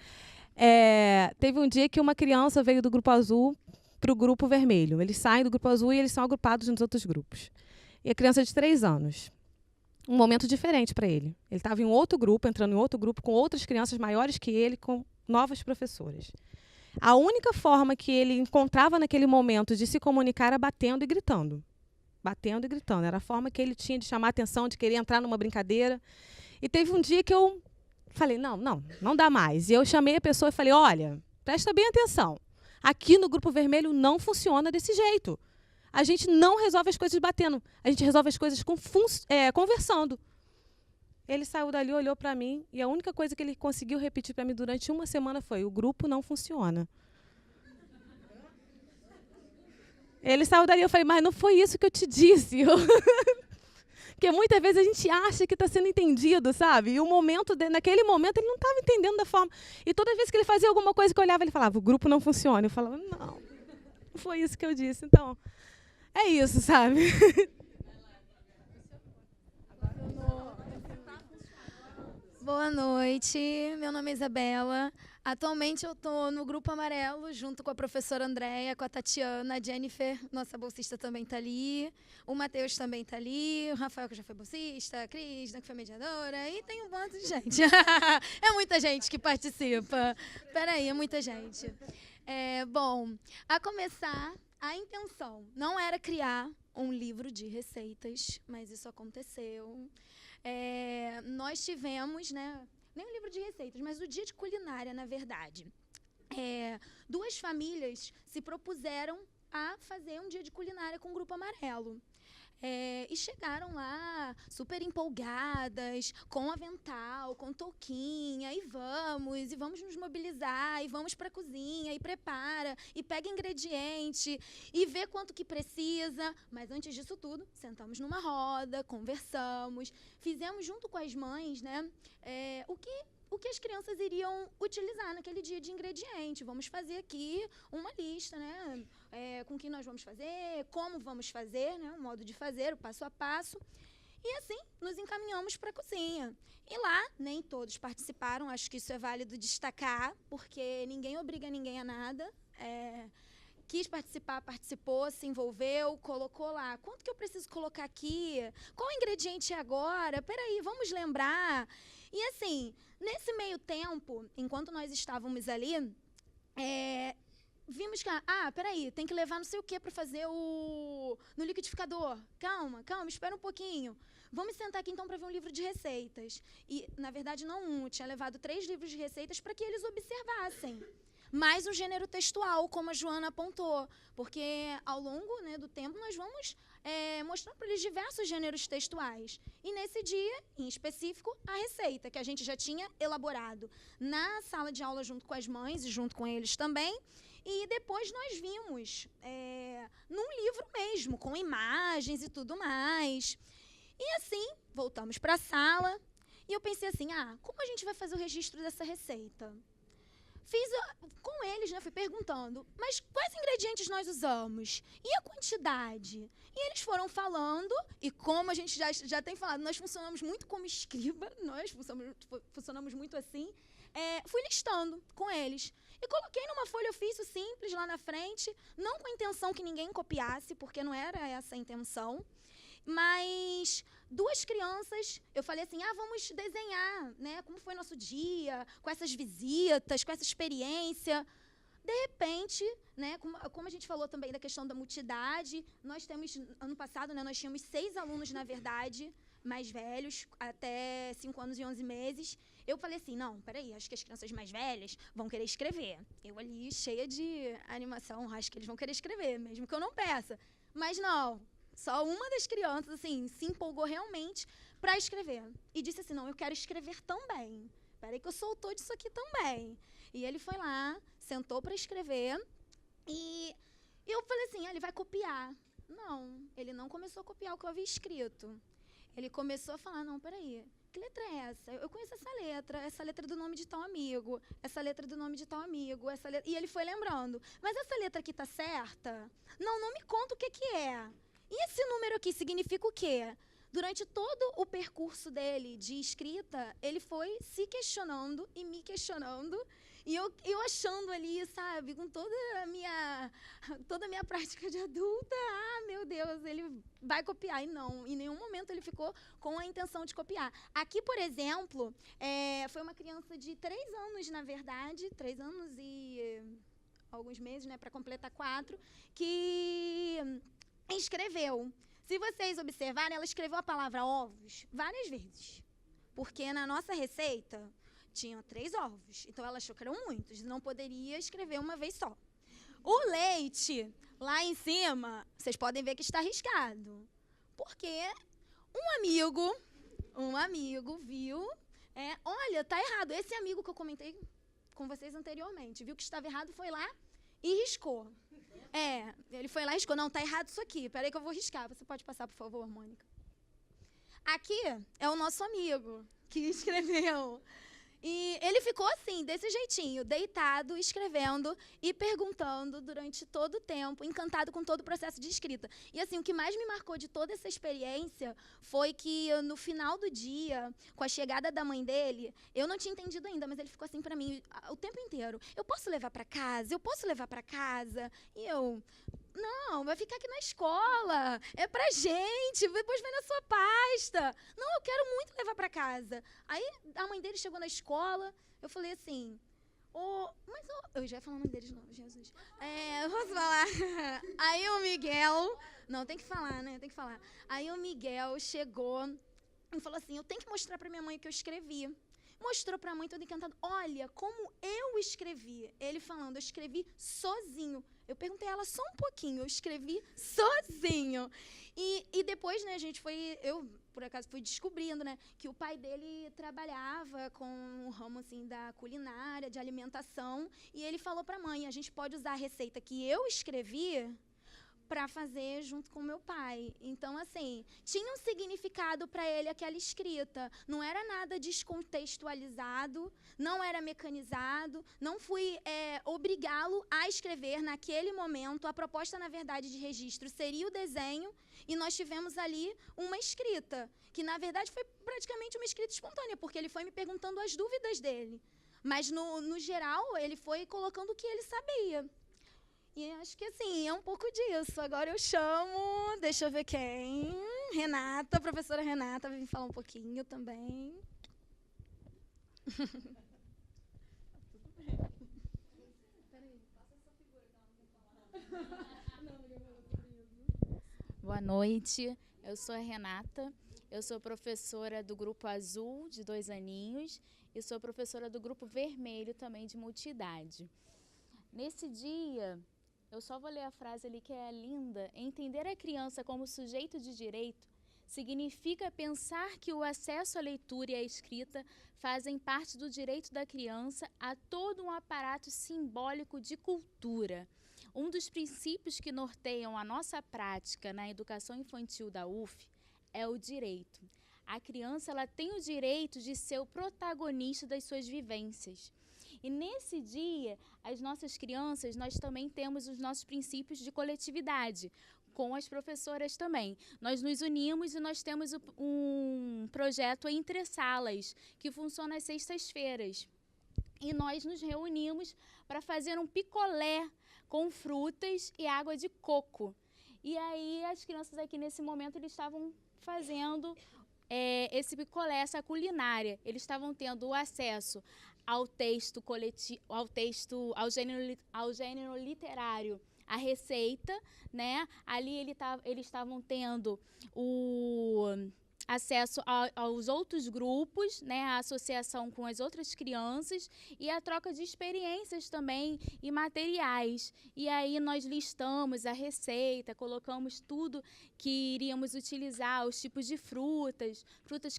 teve um dia que uma criança veio do grupo azul para o grupo vermelho. Eles saem do grupo azul e eles são agrupados nos outros grupos. E a criança de 3 anos. Um momento diferente para ele. Ele estava em outro grupo, entrando em outro grupo, com outras crianças maiores que ele, com novas professoras. A única forma que ele encontrava naquele momento de se comunicar era batendo e gritando. Batendo e gritando. Era a forma que ele tinha de chamar a atenção, de querer entrar numa brincadeira. E teve um dia que eu falei, não dá mais. E eu chamei a pessoa e falei, olha, presta bem atenção. Aqui no Grupo Vermelho não funciona desse jeito. A gente não resolve as coisas batendo. A gente resolve as coisas conversando. Ele saiu dali, olhou para mim, e a única coisa que ele conseguiu repetir para mim durante uma semana foi, o grupo não funciona. Ele saiu dali, eu falei, mas não foi isso que eu te disse. Porque muitas vezes a gente acha que está sendo entendido, sabe? E naquele momento ele não estava entendendo da forma. E toda vez que ele fazia alguma coisa que eu olhava, ele falava, o grupo não funciona. Eu falava, não foi isso que eu disse. Então, é isso, sabe? Boa noite, meu nome é Isabela. Atualmente eu estou no Grupo Amarelo, junto com a professora Andréia, com a Tatiana, a Jennifer, nossa bolsista também está ali, o Matheus também está ali, o Rafael, que já foi bolsista, a Crisna, que foi mediadora, e tem um monte de gente. É muita gente que participa. Peraí, é muita gente. Bom, a começar, a intenção não era criar um livro de receitas, mas isso aconteceu. Nós tivemos, nem um livro de receitas, mas o dia de culinária, na verdade. 2 famílias se propuseram a fazer um dia de culinária com o Grupo Amarelo. E chegaram lá super empolgadas, com avental, com touquinha, e vamos nos mobilizar, e vamos para a cozinha, e prepara, e pega ingrediente, e vê quanto que precisa. Mas antes disso tudo, sentamos numa roda, conversamos, fizemos junto com as mães, o que as crianças iriam utilizar naquele dia de ingrediente. Vamos fazer aqui uma lista, com o que nós vamos fazer, como vamos fazer, o modo de fazer, o passo a passo. E assim, nos encaminhamos para a cozinha. E lá, nem todos participaram, acho que isso é válido destacar, porque ninguém obriga ninguém a nada. Quis participar, participou, se envolveu, colocou lá. Quanto que eu preciso colocar aqui? Qual ingrediente é agora? Peraí, vamos lembrar. E assim, nesse meio tempo, enquanto nós estávamos ali, vimos que, peraí, tem que levar não sei o que para fazer no liquidificador. Calma, espera um pouquinho. Vamos sentar aqui então para ver um livro de receitas. E, na verdade, não eu tinha levado 3 livros de receitas para que eles observassem. Mais um gênero textual, como a Joana apontou, porque ao longo do tempo nós vamos mostrar para eles diversos gêneros textuais. E nesse dia, em específico, a receita, que a gente já tinha elaborado na sala de aula junto com as mães e junto com eles também. E depois nós vimos num livro mesmo, com imagens e tudo mais. E assim, voltamos para a sala e eu pensei assim, como a gente vai fazer o registro dessa receita? Fiz com eles, fui perguntando, mas quais ingredientes nós usamos? E a quantidade? E eles foram falando, e como a gente já tem falado, nós funcionamos muito como escriba, nós funcionamos muito assim, fui listando com eles. E coloquei numa folha ofício simples lá na frente, não com a intenção que ninguém copiasse, porque não era essa a intenção. Mas 2 crianças, eu falei assim, vamos desenhar, como foi nosso dia, com essas visitas, com essa experiência. De repente, como a gente falou também da questão da multidade, nós temos, ano passado, nós tínhamos 6 alunos, na verdade, mais velhos, até 5 anos e 11 meses, eu falei assim, não, peraí, acho que as crianças mais velhas vão querer escrever. Eu ali, cheia de animação, acho que eles vão querer escrever, mesmo que eu não peça. Mas não, só uma das crianças, assim, se empolgou realmente para escrever. E disse assim, não, eu quero escrever também. Peraí que eu sou autor disso aqui também. E ele foi lá, sentou para escrever, e eu falei assim, ele vai copiar. Não, ele não começou a copiar o que eu havia escrito. Ele começou a falar, não, peraí, que letra é essa? Eu conheço essa letra do nome de tal amigo, essa letra do nome de tal amigo, essa letra... E ele foi lembrando, mas essa letra aqui tá certa? Não me conta o que é. E esse número aqui significa o quê? Durante todo o percurso dele de escrita, ele foi se questionando e me questionando, e eu achando ali, sabe, com toda a minha prática de adulta, meu Deus, ele vai copiar. E não, em nenhum momento ele ficou com a intenção de copiar. Aqui, por exemplo, foi uma criança de 3 anos, na verdade, 3 anos e alguns meses, né, para completar 4, que escreveu. Se vocês observarem, ela escreveu a palavra ovos várias vezes, porque na nossa receita tinham 3 ovos, então ela achou que eram muitos, não poderia escrever uma vez só. O leite, lá em cima, vocês podem ver que está riscado, porque um amigo viu, olha, tá errado. Esse amigo que eu comentei com vocês anteriormente, viu que estava errado, foi lá e riscou. Ele foi lá e riscou. Não, tá errado isso aqui. Peraí que eu vou riscar. Você pode passar, por favor, Mônica? Aqui é o nosso amigo que escreveu. E ele ficou assim, desse jeitinho, deitado, escrevendo e perguntando durante todo o tempo, encantado com todo o processo de escrita. E assim, o que mais me marcou de toda essa experiência foi que no final do dia, com a chegada da mãe dele, eu não tinha entendido ainda, mas ele ficou assim pra mim o tempo inteiro. Eu posso levar pra casa? Eu posso levar pra casa? E eu... Não, vai ficar aqui na escola. É pra gente. Depois vai na sua pasta. Não, eu quero muito levar pra casa. Aí a mãe dele chegou na escola. Eu falei assim... eu já ia falar o nome dele de novo, Jesus. Posso falar? Aí o Miguel... Não, tem que falar, né? Tem que falar. Aí o Miguel chegou e falou assim, eu tenho que mostrar pra minha mãe o que eu escrevi. Mostrou pra mãe todo encantado. Olha como eu escrevi. Ele falando, eu escrevi sozinho. Eu perguntei a ela só um pouquinho, eu escrevi sozinho. E depois, né, eu, por acaso, fui descobrindo, né, que o pai dele trabalhava com o ramo, assim, da culinária, de alimentação, e ele falou para a mãe, a gente pode usar a receita que eu escrevi para fazer junto com meu pai. Então, assim, tinha um significado para ele aquela escrita. Não era nada descontextualizado, não era mecanizado, não fui obrigá-lo a escrever naquele momento. A proposta, na verdade, de registro seria o desenho, e nós tivemos ali uma escrita, que, na verdade, foi praticamente uma escrita espontânea, porque ele foi me perguntando as dúvidas dele. Mas, no geral, ele foi colocando o que ele sabia. E acho que, assim, é um pouco disso. Agora eu chamo, deixa eu ver quem, Renata, a professora Renata, vai vir falar um pouquinho também. Boa noite, eu sou a Renata, eu sou professora do Grupo Azul, de 2 aninhos, e sou professora do Grupo Vermelho, também de multi-idade. Nesse dia... Eu só vou ler a frase ali que é linda. Entender a criança como sujeito de direito significa pensar que o acesso à leitura e à escrita fazem parte do direito da criança a todo um aparato simbólico de cultura. Um dos princípios que norteiam a nossa prática na educação infantil da UF é o direito. A criança ela tem o direito de ser o protagonista das suas vivências. E nesse dia, as nossas crianças, nós também temos os nossos princípios de coletividade, com as professoras também. Nós nos unimos e nós temos um projeto Entre Salas, que funciona às sextas-feiras. E nós nos reunimos para fazer um picolé com frutas e água de coco. E aí, as crianças aqui nesse momento, eles estavam fazendo esse picolé, essa culinária. Eles estavam tendo acesso ao texto coletivo, ao gênero literário, a receita, né? Ali eles estavam tendo acesso aos outros grupos, né, a associação com as outras crianças e a troca de experiências também e materiais. E aí nós listamos a receita, colocamos tudo que iríamos utilizar, os tipos de frutas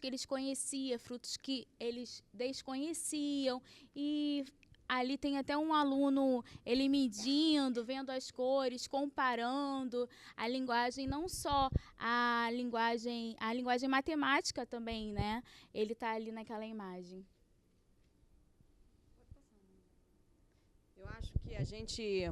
que eles conheciam, frutos que eles desconheciam, e ali tem até um aluno, ele medindo, vendo as cores, comparando a linguagem, não só a linguagem matemática também, né? Ele está ali naquela imagem. Eu acho que a gente,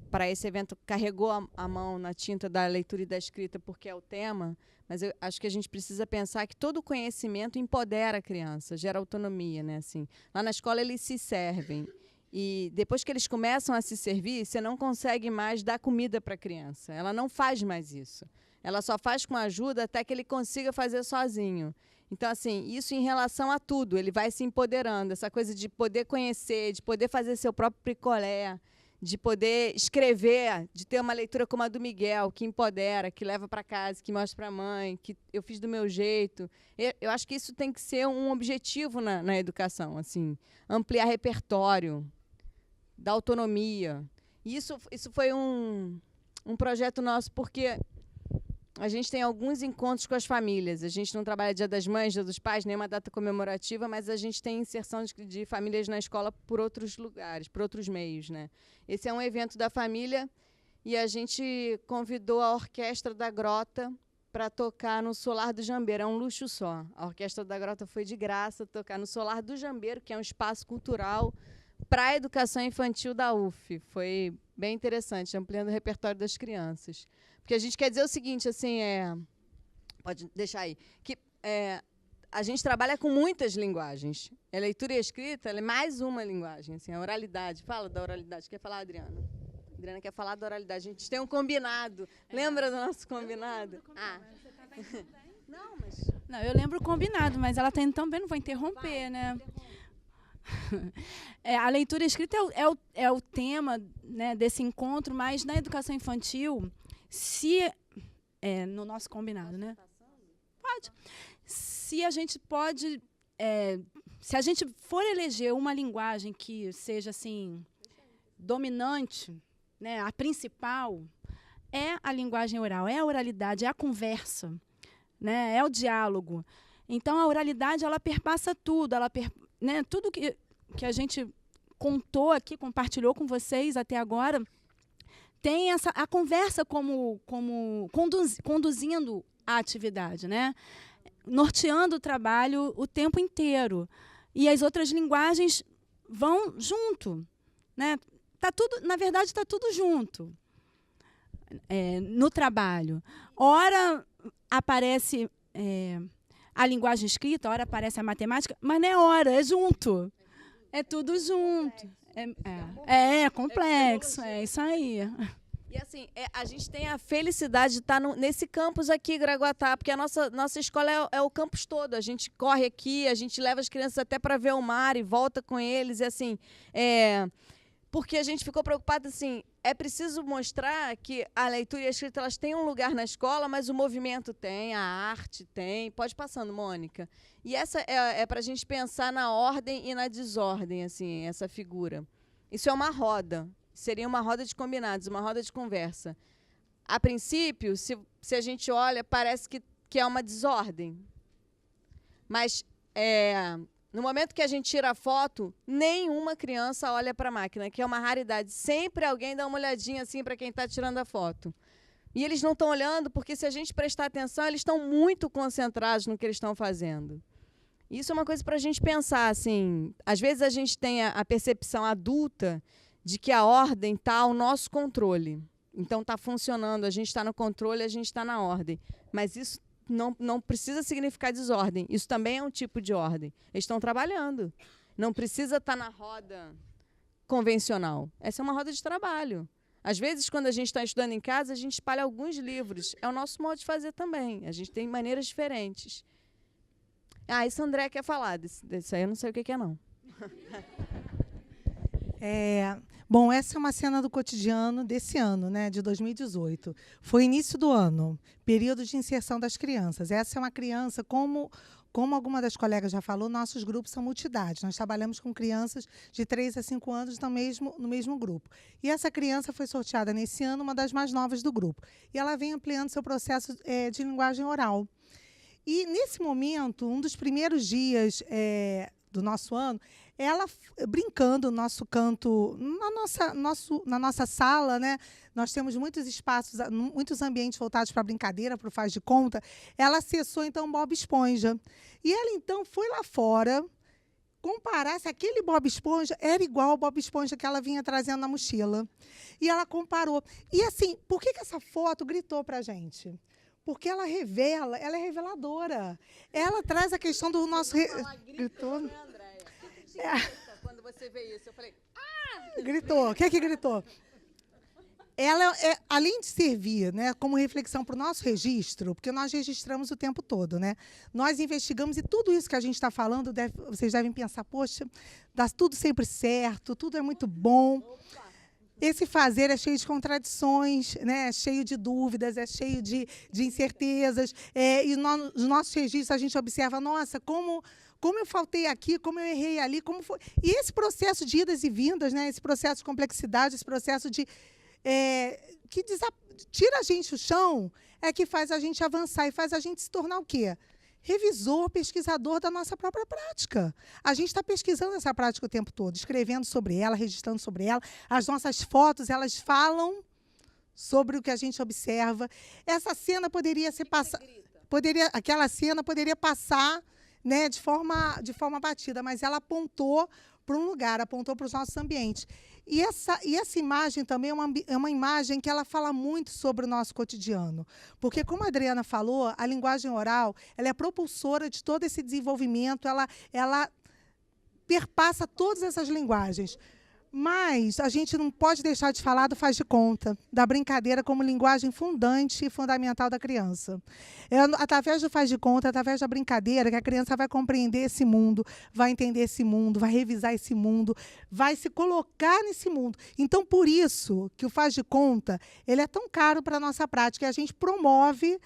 para esse evento, carregou a mão na tinta da leitura e da escrita porque é o tema, mas eu acho que a gente precisa pensar que todo conhecimento empodera a criança, gera autonomia, né? Assim, lá na escola eles se servem. E depois que eles começam a se servir, você não consegue mais dar comida para a criança. Ela não faz mais isso. Ela só faz com ajuda até que ele consiga fazer sozinho. Então, assim, isso em relação a tudo, ele vai se empoderando. Essa coisa de poder conhecer, de poder fazer seu próprio picolé, de poder escrever, de ter uma leitura como a do Miguel, que empodera, que leva para casa, que mostra para a mãe, que eu fiz do meu jeito. Eu acho que isso tem que ser um objetivo na educação, assim, ampliar repertório, da autonomia. E isso foi um projeto nosso, porque a gente tem alguns encontros com as famílias. A gente não trabalha Dia das Mães, Dia dos Pais, nenhuma data comemorativa, mas a gente tem inserção de famílias na escola por outros lugares, por outros meios, né? Esse é um evento da família e a gente convidou a Orquestra da Grota para tocar no Solar do Jambeiro. É um luxo só. A Orquestra da Grota foi de graça tocar no Solar do Jambeiro, que é um espaço cultural para a educação infantil da UF. Foi bem interessante, ampliando o repertório das crianças. Porque a gente quer dizer o seguinte, assim, pode deixar aí, que a gente trabalha com muitas linguagens. A leitura e a escrita, ela é mais uma linguagem, assim, a oralidade. Fala da oralidade. Quer falar, Adriana? A Adriana quer falar da oralidade. A gente tem um combinado. Lembra do nosso combinado? Não, eu lembro o combinado, mas ela também não vou interromper, né? A leitura e a escrita é o tema, né, desse encontro, mas na educação infantil, no nosso combinado, né? Pode. Se a gente for eleger uma linguagem que seja assim dominante, né, a principal, é a linguagem oral, é a oralidade, é a conversa, né, é o diálogo. Então a oralidade, ela perpassa tudo, né, tudo que a gente contou aqui, compartilhou com vocês até agora, tem a conversa como conduzindo a atividade, né? Norteando o trabalho o tempo inteiro. E as outras linguagens vão junto, né? Na verdade, está tudo junto no trabalho. Ora aparece a linguagem escrita, ora aparece a matemática, mas não é hora, é junto. É tudo junto. É complexo, é isso aí. E assim, a gente tem a felicidade de estar nesse campus aqui, Graguatá, porque a nossa escola é o campus todo. A gente corre aqui, a gente leva as crianças até para ver o mar e volta com eles. E assim, porque a gente ficou preocupado, assim, é preciso mostrar que a leitura e a escrita elas têm um lugar na escola, mas o movimento tem, a arte tem. Pode passando, Mônica. E essa é para a gente pensar na ordem e na desordem, assim, essa figura. Isso é uma roda. Seria uma roda de combinados, uma roda de conversa. A princípio, se a gente olha, parece que é uma desordem. Mas no momento que a gente tira a foto, nenhuma criança olha para a máquina, que é uma raridade. Sempre alguém dá uma olhadinha assim para quem está tirando a foto. E eles não estão olhando porque, se a gente prestar atenção, eles estão muito concentrados no que eles estão fazendo. Isso é uma coisa para a gente pensar. Assim, às vezes a gente tem a percepção adulta de que a ordem está ao nosso controle. Então está funcionando, a gente está no controle, a gente está na ordem. Mas isso não precisa significar desordem. Isso também é um tipo de ordem. Eles estão trabalhando. Não precisa estar na roda convencional. Essa é uma roda de trabalho. Às vezes, quando a gente está estudando em casa, a gente espalha alguns livros. É o nosso modo de fazer também. A gente tem maneiras diferentes. Isso a André quer falar. Disso aí eu não sei o que é, não. Bom, essa é uma cena do cotidiano desse ano, né, de 2018. Foi início do ano, período de inserção das crianças. Essa é uma criança, como alguma das colegas já falou, nossos grupos são multidades. Nós trabalhamos com crianças de 3 a 5 anos no mesmo grupo. E essa criança foi sorteada nesse ano, uma das mais novas do grupo. E ela vem ampliando seu processo de linguagem oral. E, nesse momento, um dos primeiros dias do nosso ano, ela brincando no nosso canto, na nossa sala, né? Nós temos muitos espaços, muitos ambientes voltados para a brincadeira, para o faz de conta. Ela acessou, então, Bob Esponja. E ela, então, foi lá fora comparar se aquele Bob Esponja era igual ao Bob Esponja que ela vinha trazendo na mochila. E ela comparou. E, assim, por que essa foto gritou para a gente? Porque ela revela, ela é reveladora. Ela traz a questão do nosso... Gritou? Quando você vê isso, eu falei... Gritou. O que é que gritou? Ela, além de servir, né, como reflexão para o nosso registro, porque nós registramos o tempo todo, né? Nós investigamos e tudo isso que a gente está falando, vocês devem pensar, poxa, dá tudo sempre certo, tudo é muito bom. Esse fazer é cheio de contradições, né? É cheio de dúvidas, é cheio de incertezas. E nos nossos registros a gente observa, nossa, como eu faltei aqui, como eu errei ali, como foi. E esse processo de idas e vindas, né? Esse processo de complexidade, esse processo que tira a gente o chão, é que faz a gente avançar e faz a gente se tornar o quê? Revisor, pesquisador da nossa própria prática. A gente está pesquisando essa prática o tempo todo, escrevendo sobre ela, registrando sobre ela. As nossas fotos, elas falam sobre o que a gente observa. Essa cena poderia ser passada... Aquela cena poderia passar, né, de forma batida, mas ela apontou para um lugar, apontou para os nossos ambientes. E essa imagem também é uma imagem que ela fala muito sobre o nosso cotidiano. Porque, como a Adriana falou, a linguagem oral ela é propulsora de todo esse desenvolvimento, ela perpassa todas essas linguagens. Mas a gente não pode deixar de falar do faz de conta, da brincadeira como linguagem fundante e fundamental da criança. É através do faz de conta, através da brincadeira, que a criança vai compreender esse mundo, vai entender esse mundo, vai revisar esse mundo, vai se colocar nesse mundo. Então, por isso que o faz de conta ele é tão caro para a nossa prática, e a gente promove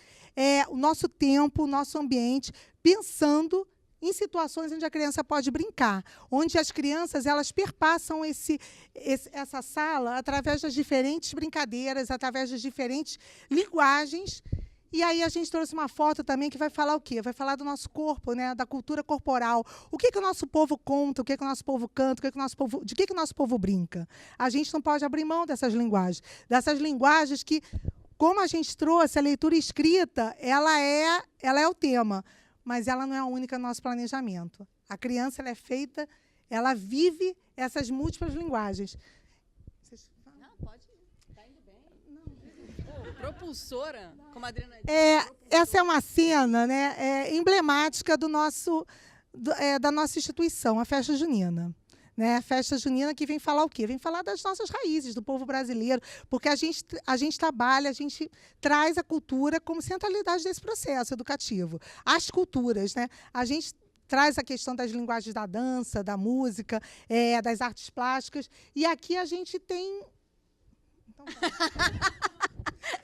o nosso tempo, o nosso ambiente, pensando em situações onde a criança pode brincar, onde as crianças elas perpassam essa sala através das diferentes brincadeiras, através das diferentes linguagens. E aí a gente trouxe uma foto também que vai falar o quê? Vai falar do nosso corpo, né? Da cultura corporal. O que o nosso povo conta, o que o nosso povo canta, de que o nosso povo brinca. A gente não pode abrir mão dessas linguagens que, como a gente trouxe, a leitura escrita, ela é o tema, mas ela não é a única no nosso planejamento. A criança ela é feita, ela vive essas múltiplas linguagens. Não, pode ir. Está indo bem. Não. Propulsora, como a Adriana disse. Essa é uma cena, né, emblemática da nossa instituição, a Festa Junina. Né, a festa junina que vem falar o quê? Vem falar das nossas raízes, do povo brasileiro, porque a gente trabalha, a gente traz a cultura como centralidade desse processo educativo. As culturas, né? A gente traz a questão das linguagens da dança, da música, das artes plásticas, e aqui a gente tem... Então,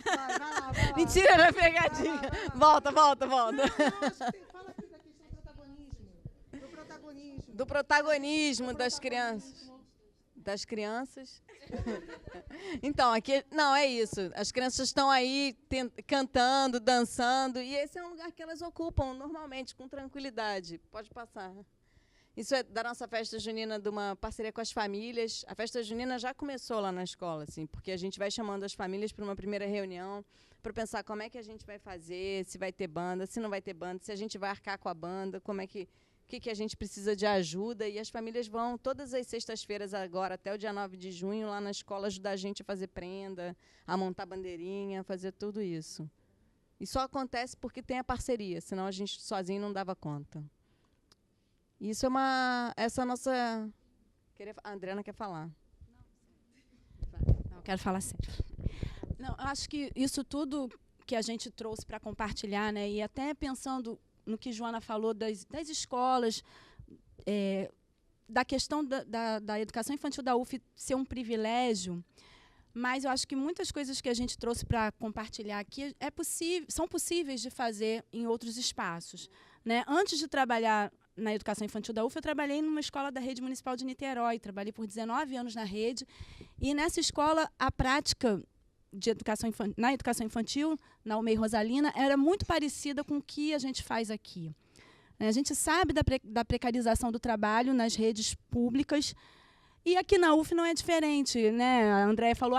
vai lá. Mentira, era pegadinha. Volta. Não, fala aqui da questão do protagonismo. Do protagonismo das crianças. Das crianças. Então, aqui... Não, é isso. As crianças estão aí cantando, dançando, e esse é um lugar que elas ocupam normalmente, com tranquilidade. Pode passar. Isso é da nossa festa junina, de uma parceria com as famílias. A festa junina já começou lá na escola, assim, porque a gente vai chamando as famílias para uma primeira reunião, para pensar como é que a gente vai fazer, se vai ter banda, se não vai ter banda, se a gente vai arcar com a banda, como é que... O que a gente precisa de ajuda, e as famílias vão todas as sextas-feiras agora, até o dia 9 de junho, lá na escola, ajudar a gente a fazer prenda, a montar bandeirinha, a fazer tudo isso. E só acontece porque tem a parceria, senão a gente sozinho não dava conta. Isso é essa nossa... A Adriana quer falar. Não, eu quero falar sério. Não, acho que isso tudo que a gente trouxe para compartilhar, né, e até pensando no que Joana falou das escolas, da questão da educação infantil da UF ser um privilégio, mas eu acho que muitas coisas que a gente trouxe para compartilhar aqui são possíveis de fazer em outros espaços, né? Antes de trabalhar na educação infantil da UF, eu trabalhei numa escola da Rede Municipal de Niterói, trabalhei por 19 anos na rede, e nessa escola a prática de na educação infantil, na UMEI Rosalina, era muito parecida com o que a gente faz aqui. A gente sabe da precarização do trabalho nas redes públicas, e aqui na UF não é diferente, né? A Andréia falou,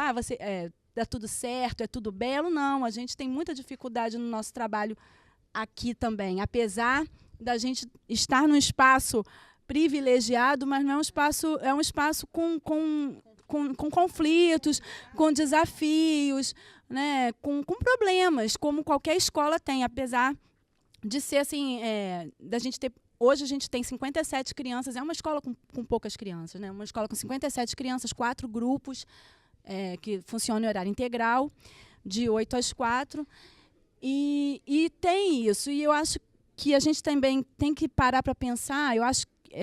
dá tudo certo, é tudo belo. Não, a gente tem muita dificuldade no nosso trabalho aqui também, apesar da gente estar num espaço privilegiado, mas não é um espaço com conflitos, com desafios, né? com problemas, como qualquer escola tem, apesar de ser assim, da gente ter. Hoje a gente tem 57 crianças, é uma escola com poucas crianças, né? Uma escola com 57 crianças, 4 grupos que funcionam em horário integral, de 8 às 4. E tem isso. E eu acho que a gente também tem que parar para pensar, eu acho que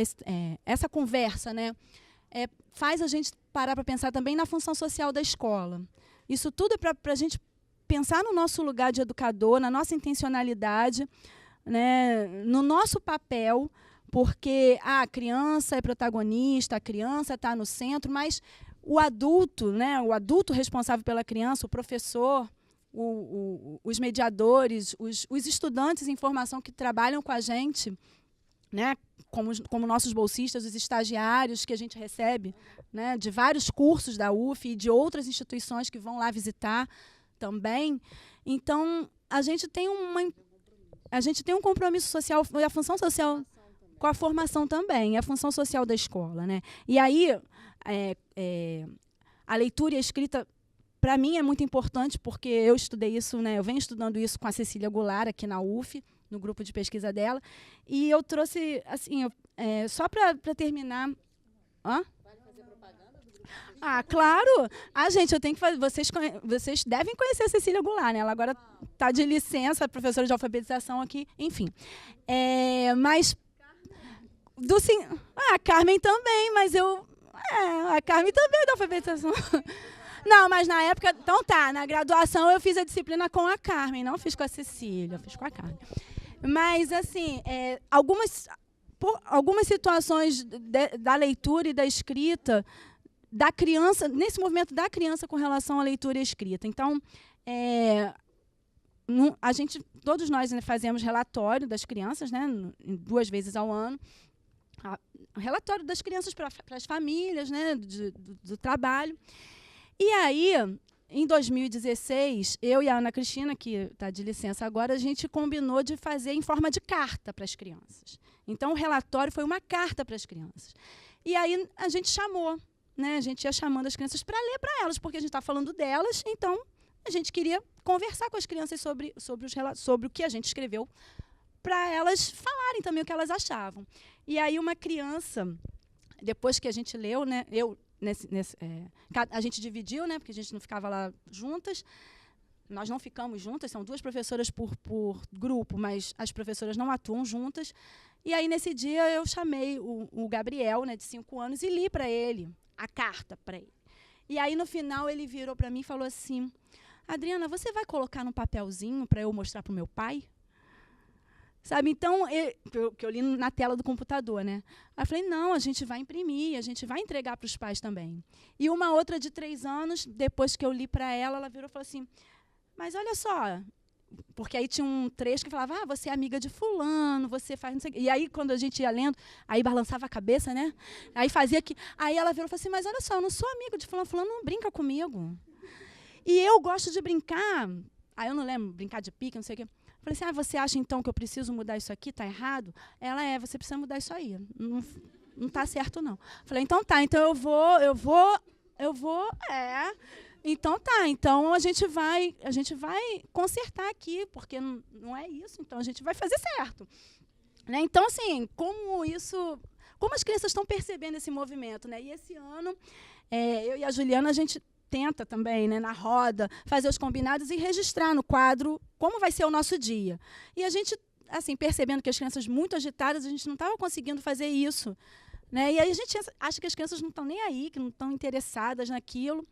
essa conversa, né, faz a gente parar para pensar também na função social da escola. Isso tudo é para a gente pensar no nosso lugar de educador, na nossa intencionalidade, né, no nosso papel, porque a criança é protagonista, a criança está no centro, mas o adulto, né, o adulto responsável pela criança, o professor, os mediadores, os estudantes em formação que trabalham com a gente, né, como nossos bolsistas, os estagiários que a gente recebe, né, de vários cursos da UF e de outras instituições que vão lá visitar também. Então, a gente tem um compromisso social, e a função social com a formação também, a função social da escola, né? E aí, a leitura e a escrita, para mim, é muito importante, porque eu estudei isso, né? Eu venho estudando isso com a Cecília Goulart, aqui na UF, no grupo de pesquisa dela, e eu trouxe, assim, só para terminar... Hã? Claro! Gente, eu tenho que fazer. Vocês devem conhecer a Cecília Goulart, né? Ela agora está de licença, professora de alfabetização aqui, enfim. Mas. A Carmen também, mas eu. A Carmen também é de alfabetização. Não, mas na época. Então tá, na graduação eu fiz a disciplina com a Carmen, não fiz com a Cecília, fiz com a Carmen. Mas, assim, algumas situações da leitura e da escrita da criança, nesse movimento da criança com relação à leitura e escrita. Então, todos nós, né, fazemos relatório das crianças, né, 2 vezes ao ano, relatório das crianças para as famílias, né, do trabalho. E aí, em 2016, eu e a Ana Cristina, que está de licença agora, a gente combinou de fazer em forma de carta para as crianças. Então, o relatório foi uma carta para as crianças. E aí a gente chamou, né, a gente ia chamando as crianças para ler para elas, porque a gente está falando delas, então a gente queria conversar com as crianças sobre o que a gente escreveu, para elas falarem também o que elas achavam. E aí uma criança, depois que a gente leu, né, a gente dividiu, né, porque a gente não ficava lá juntas, nós não ficamos juntas, são 2 professoras por grupo, mas as professoras não atuam juntas. E aí, nesse dia, eu chamei o Gabriel, né, de 5 anos, e li para ele a carta para ele. E aí, no final, ele virou para mim e falou assim: Adriana, você vai colocar num papelzinho para eu mostrar para o meu pai? Sabe, então, que eu li na tela do computador, né? Aí eu falei, não, a gente vai imprimir, a gente vai entregar para os pais também. E uma outra de 3 anos, depois que eu li para ela virou e falou assim, mas olha só, porque aí tinha um trecho que falava, você é amiga de fulano, você faz não sei o quê. E aí, quando a gente ia lendo, aí balançava a cabeça, né? Aí fazia que... Aí ela virou e falou assim, mas olha só, eu não sou amiga de fulano, fulano não brinca comigo. E eu gosto de brincar, aí eu não lembro, brincar de pique, não sei o quê. Falei assim, você acha então que eu preciso mudar isso aqui? Está errado? Ela, você precisa mudar isso aí. Não está certo, não. Falei, então tá, então eu vou, então tá, então a gente vai consertar aqui, porque não é isso, então a gente vai fazer certo. Né? Então, assim, como as crianças estão percebendo esse movimento, né? E esse ano, eu e a Juliana, a gente tenta também, né, na roda, fazer os combinados e registrar no quadro como vai ser o nosso dia. E a gente, assim, percebendo que as crianças muito agitadas, a gente não estava conseguindo fazer isso, né? E aí a gente acha que as crianças não estão nem aí, que não estão interessadas naquilo.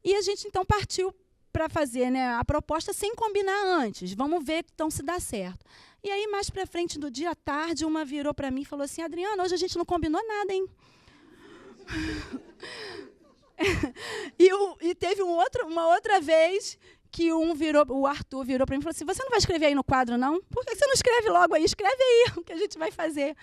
E a gente, então, partiu para fazer, né, a proposta sem combinar antes. Vamos ver então se dá certo. E aí, mais para frente, no dia à tarde, uma virou para mim e falou assim: Adriana, hoje a gente não combinou nada, hein? E teve uma outra vez que o Arthur virou para mim e falou assim: você não vai escrever aí no quadro, não? Por que você não escreve logo aí? Escreve aí o que a gente vai fazer.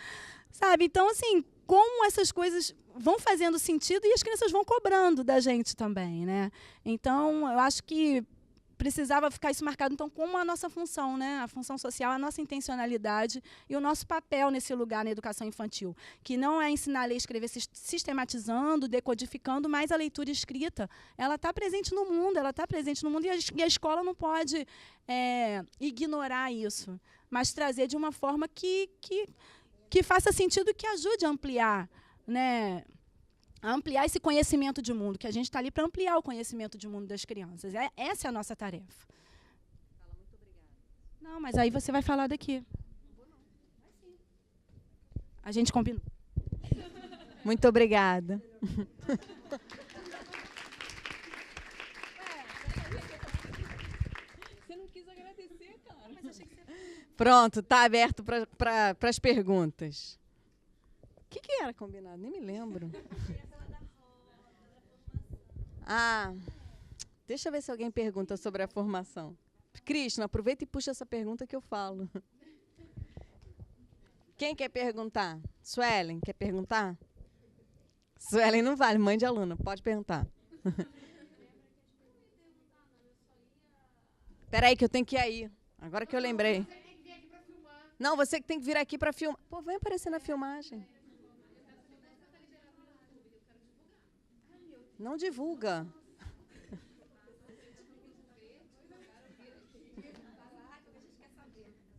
Sabe? Então, assim, como essas coisas vão fazendo sentido e as crianças vão cobrando da gente também, né? Então, eu acho que precisava ficar isso marcado, então, como a nossa função, né? A função social, a nossa intencionalidade e o nosso papel nesse lugar na educação infantil, que não é ensinar a ler e escrever sistematizando, decodificando, mas a leitura escrita, ela está presente no mundo, e a escola não pode ignorar isso, mas trazer de uma forma que faça sentido, que ajude a ampliar, né? A ampliar esse conhecimento de mundo, que a gente está ali para ampliar o conhecimento de mundo das crianças. Essa é a nossa tarefa. Fala, muito obrigada. Não, mas aí você vai falar daqui. A gente combinou. Muito obrigada. Você não quis agradecer, cara. Mas achei que você... Pronto, está aberto para as perguntas. O que era combinado? Nem me lembro. Deixa eu ver se alguém pergunta sobre a formação. Krishna, aproveita e puxa essa pergunta que eu falo. Quem quer perguntar? Suelen, quer perguntar? Suelen não vale, mãe de aluna, pode perguntar. Espera aí que eu tenho que ir aí. Agora que eu lembrei. Não, você que tem que vir aqui para filmar. Pô, vai aparecer na filmagem. Não divulga.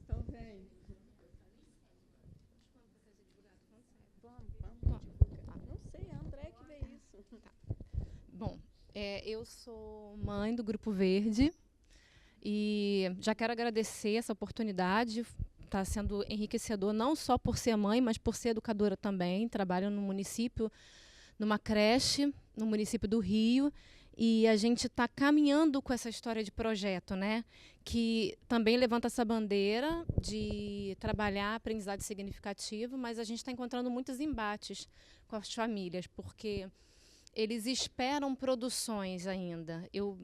Então vem. Vamos. Não sei, a André que vê isso. Bom, eu sou mãe do Grupo Verde e já quero agradecer essa oportunidade. Está sendo enriquecedor não só por ser mãe, mas por ser educadora também. Trabalho no município, numa creche, no município do Rio, e a gente está caminhando com essa história de projeto, né? Que também levanta essa bandeira de trabalhar aprendizagem significativa, mas a gente está encontrando muitos embates com as famílias, porque eles esperam produções ainda. Eu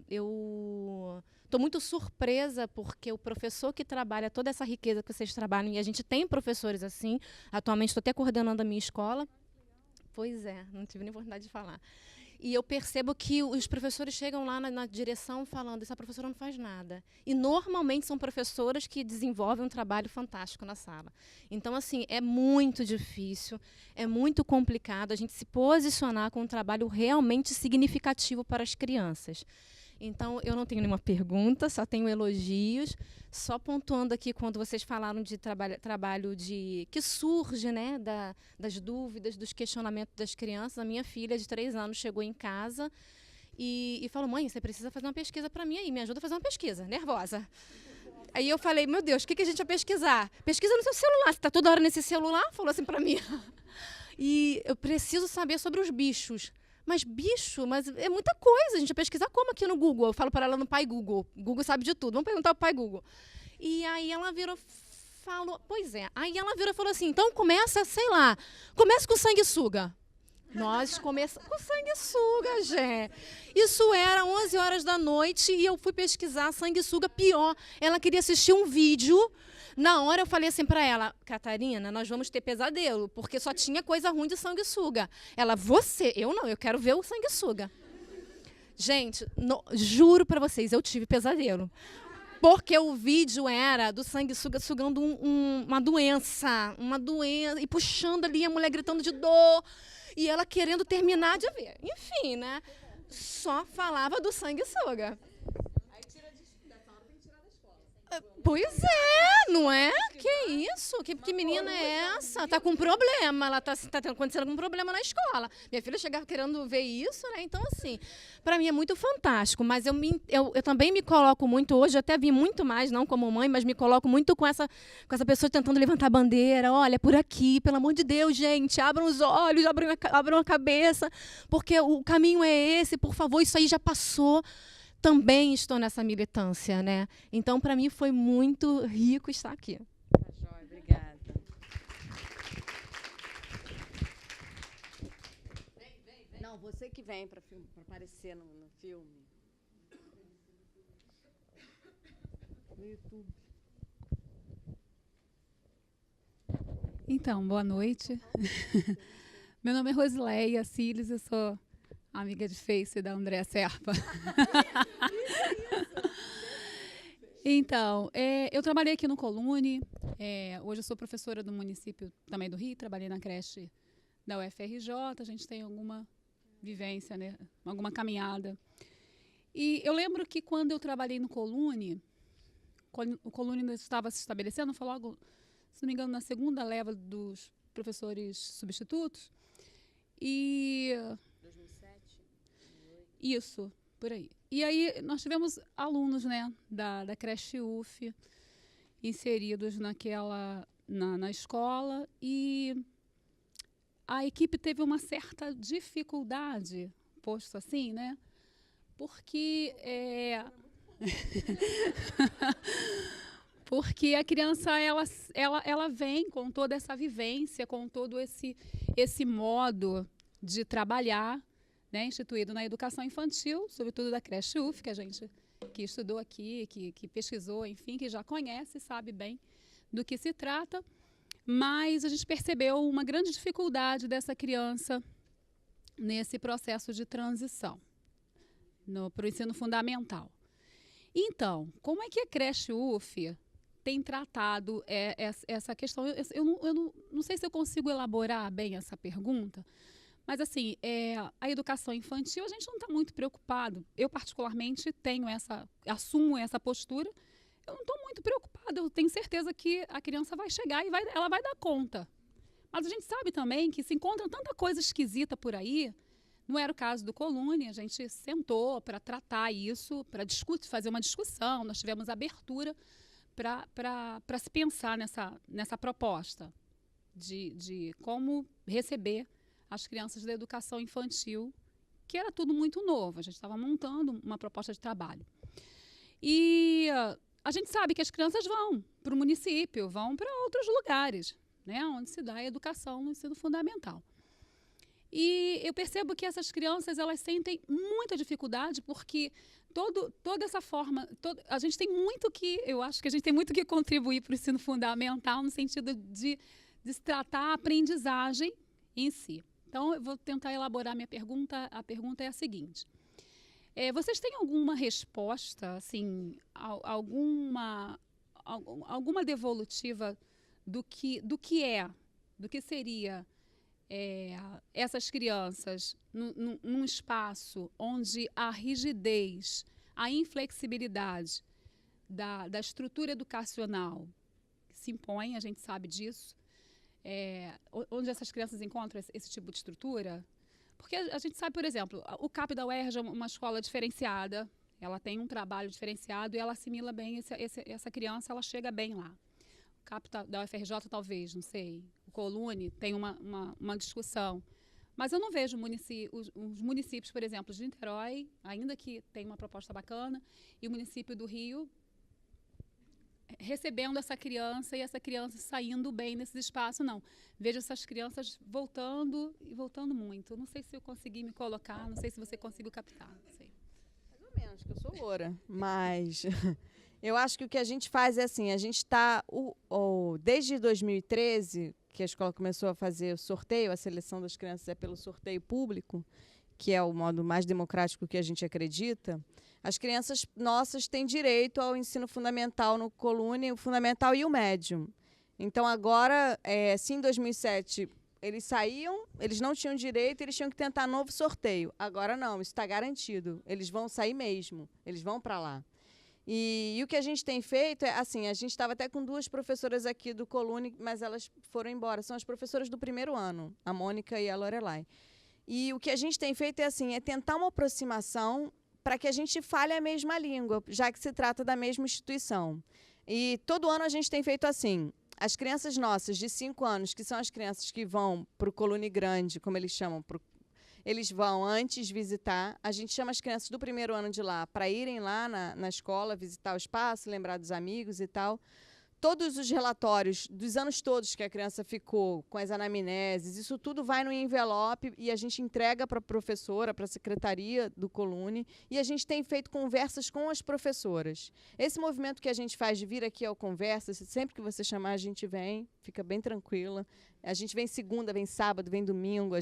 estou muito surpresa porque o professor que trabalha toda essa riqueza que vocês trabalham, e a gente tem professores assim, atualmente estou até coordenando a minha escola. Pois é, não tive nem oportunidade de falar. E eu percebo que os professores chegam lá na direção falando: essa professora não faz nada. E normalmente são professoras que desenvolvem um trabalho fantástico na sala. Então, assim, é muito difícil, é muito complicado a gente se posicionar com um trabalho realmente significativo para as crianças. Então, eu não tenho nenhuma pergunta, só tenho elogios. Só pontuando aqui, quando vocês falaram de trabalho que surge, né, das dúvidas, dos questionamentos das crianças. A minha filha, de 3 anos, chegou em casa e falou: mãe, você precisa fazer uma pesquisa para mim aí, me ajuda a fazer uma pesquisa, nervosa. Aí eu falei: meu Deus, o que a gente vai pesquisar? Pesquisa no seu celular, você está toda hora nesse celular? Falou assim para mim. E eu preciso saber sobre os bichos. Mas mas é muita coisa, a gente vai pesquisar como aqui no Google? Eu falo para ela no Pai Google. Google sabe de tudo, vamos perguntar para o Pai Google. E aí ela virou, falou, pois é. Aí ela virou e falou assim: então começa com sanguessuga. Nós começamos com sanguessuga, gente. Isso era 11 horas da noite e eu fui pesquisar sanguessuga. Pior, ela queria assistir um vídeo. Na hora eu falei assim para ela: Catarina, nós vamos ter pesadelo, porque só tinha coisa ruim de sanguessuga. Ela: eu não, eu quero ver o sanguessuga. Gente, juro para vocês, eu tive pesadelo. Porque o vídeo era do sanguessuga sugando uma doença, e puxando ali, a mulher gritando de dor, e ela querendo terminar de ver. Enfim, né? Só falava do sanguessuga. Pois é, não é? Que isso? Que menina é essa? Tá com problema, ela tá acontecendo algum problema na escola. Minha filha chegava querendo ver isso, né? Então, assim, para mim é muito fantástico, mas eu também me coloco muito hoje, até vi muito mais, não como mãe, mas me coloco muito com essa pessoa tentando levantar a bandeira. Olha, por aqui, pelo amor de Deus, gente, abram os olhos, abram a cabeça, porque o caminho é esse, por favor, isso aí já passou. Também estou nessa militância, né? Então, para mim, foi muito rico estar aqui. Tá jóia, obrigada. Não, você que vem para aparecer no filme. No YouTube. Então, boa noite. Meu nome é Rosileia Cílios, eu sou amiga de Face da Andréa Serpa. Então, eu trabalhei aqui no Colune, hoje eu sou professora do município também do Rio, trabalhei na creche da UFRJ, a gente tem alguma vivência, né, alguma caminhada. E eu lembro que quando eu trabalhei no Colune, quando o Colune ainda estava se estabelecendo, foi logo, se não me engano, na segunda leva dos professores substitutos, e... 2007? 2008. Isso, por aí. E aí nós tivemos alunos, né, da creche UF inseridos na escola, e a equipe teve uma certa dificuldade, posto assim, né, porque porque a criança ela vem com toda essa vivência, com todo esse modo de trabalhar, né, instituído na educação infantil, sobretudo da creche UF, que a gente que estudou aqui, que pesquisou, enfim, que já conhece, sabe bem do que se trata, mas a gente percebeu uma grande dificuldade dessa criança nesse processo de transição para o ensino fundamental. Então, como é que a creche UF tem tratado essa questão? Eu não sei se eu consigo elaborar bem essa pergunta, mas, assim, a educação infantil, a gente não está muito preocupado. Eu, particularmente, assumo essa postura. Eu não estou muito preocupada. Eu tenho certeza que a criança vai chegar e ela vai dar conta. Mas a gente sabe também que se encontra tanta coisa esquisita por aí. Não era o caso do Colune. A gente sentou para tratar isso, para fazer uma discussão. Nós tivemos abertura para se pensar nessa proposta de como receber as crianças da educação infantil, que era tudo muito novo. A gente estava montando uma proposta de trabalho. E a gente sabe que as crianças vão para o município, vão para outros lugares, né, onde se dá a educação no ensino fundamental. E eu percebo que essas crianças, elas sentem muita dificuldade, porque toda essa forma, a gente tem muito eu acho que a gente tem muito que contribuir para o ensino fundamental, no sentido de se tratar a aprendizagem em si. Então, eu vou tentar elaborar minha pergunta. A pergunta é a seguinte. Vocês têm alguma resposta, assim, alguma devolutiva do que seria essas crianças num espaço onde a rigidez, a inflexibilidade da estrutura educacional se impõe, a gente sabe disso, onde essas crianças encontram esse tipo de estrutura? Porque a gente sabe, por exemplo, o CAP da UERJ é uma escola diferenciada, ela tem um trabalho diferenciado e ela assimila bem essa criança, ela chega bem lá. O CAP da UFRJ, talvez, não sei. O Colune tem uma discussão. Mas eu não vejo os municípios, por exemplo, de Niterói, ainda que tem uma proposta bacana, e o município do Rio recebendo essa criança e essa criança saindo bem nesses espaços, não. Vejo essas crianças voltando e voltando muito. Não sei se eu consegui me colocar, não sei se você conseguiu captar. Não sei. Mais ou menos, que eu sou loura. Mas eu acho que o que a gente faz é assim, a gente está, desde 2013, que a escola começou a fazer o sorteio, a seleção das crianças é pelo sorteio público, que é o modo mais democrático que a gente acredita. As crianças nossas têm direito ao ensino fundamental no Colune, o fundamental e o médio. Então, agora, se em 2007 eles saíam, eles não tinham direito, eles tinham que tentar novo sorteio. Agora não, isso está garantido. Eles vão sair mesmo, eles vão para lá. E o que a gente tem feito é, assim, a gente estava até com 2 professoras aqui do Colune, mas elas foram embora. São as professoras do primeiro ano, a Mônica e a Lorelai. E o que a gente tem feito é, assim, é tentar uma aproximação para que a gente fale a mesma língua, já que se trata da mesma instituição. E todo ano a gente tem feito assim. As crianças nossas de 5 anos, que são as crianças que vão para o Colune Grande, como eles chamam, eles vão antes visitar. A gente chama as crianças do primeiro ano de lá para irem lá na escola, visitar o espaço, lembrar dos amigos e tal. Todos os relatórios dos anos todos que a criança ficou, com as anamneses, isso tudo vai no envelope e a gente entrega para a professora, para a secretaria do Colune, e a gente tem feito conversas com as professoras. Esse movimento que a gente faz de vir aqui ao Conversa, sempre que você chamar, a gente vem, fica bem tranquila. A gente vem segunda, vem sábado, vem domingo.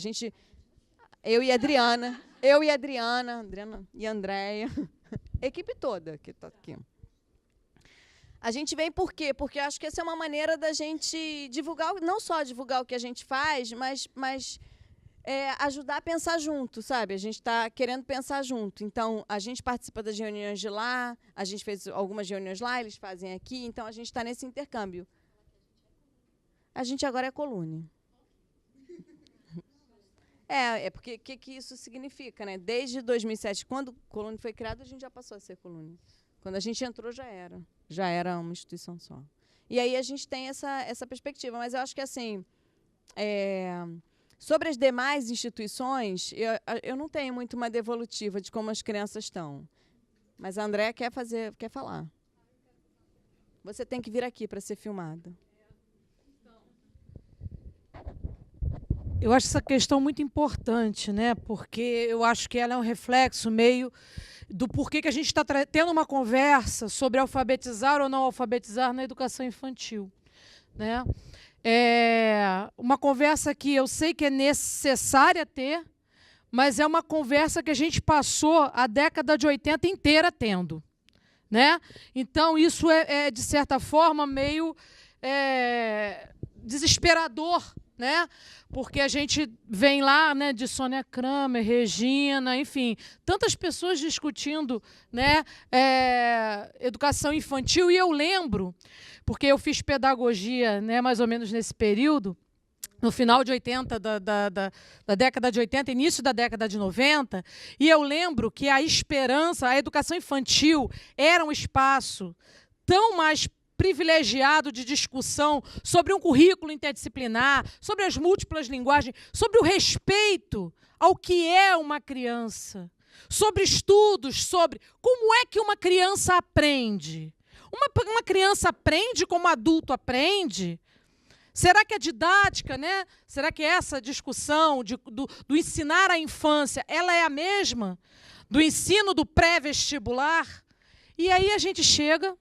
Eu e a Adriana e a Andréia, equipe toda que está aqui. A gente vem por quê? Porque acho que essa é uma maneira da gente divulgar, não só divulgar o que a gente faz, mas ajudar a pensar junto, sabe? A gente está querendo pensar junto. Então, a gente participa das reuniões de lá, a gente fez algumas reuniões lá, eles fazem aqui, então a gente está nesse intercâmbio. A gente agora é Colune. Porque o que isso significa, né? Desde 2007, quando o Colune foi criado, a gente já passou a ser Colune. Quando a gente entrou, já era uma instituição só. E aí a gente tem essa perspectiva. Mas eu acho que, assim, sobre as demais instituições, eu não tenho muito uma devolutiva de como as crianças estão. Mas a Andréa quer falar. Você tem que vir aqui para ser filmada. Eu acho essa questão muito importante, né? Porque eu acho que ela é um reflexo meio do porquê que a gente está tendo uma conversa sobre alfabetizar ou não alfabetizar na educação infantil, né? Uma conversa que eu sei que é necessária ter, mas é uma conversa que a gente passou a década de 80 inteira tendo, né? Então, isso de certa forma, meio desesperador, né? Porque a gente vem lá, né, de Sônia Kramer, Regina, enfim, tantas pessoas discutindo, né, educação infantil. E eu lembro, porque eu fiz pedagogia, né, mais ou menos nesse período, no final de 80, da década de 80, início da década de 90, e eu lembro que a educação infantil era um espaço tão mais privilegiado de discussão sobre um currículo interdisciplinar, sobre as múltiplas linguagens, sobre o respeito ao que é uma criança, sobre estudos, sobre como é que uma criança aprende. Uma criança aprende como adulto aprende? Será que a didática, né? Será que essa discussão do ensinar à infância, ela é a mesma do ensino do pré-vestibular? E aí a gente chega,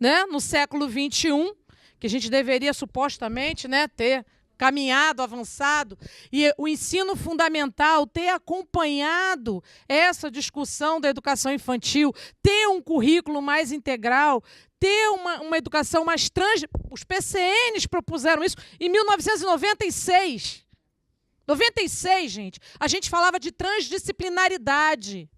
né, no século XXI, que a gente deveria supostamente, né, ter caminhado, avançado, e o ensino fundamental ter acompanhado essa discussão da educação infantil, ter um currículo mais integral, ter uma educação mais Os PCNs propuseram isso em 1996. 96, gente. A gente falava de transdisciplinaridade.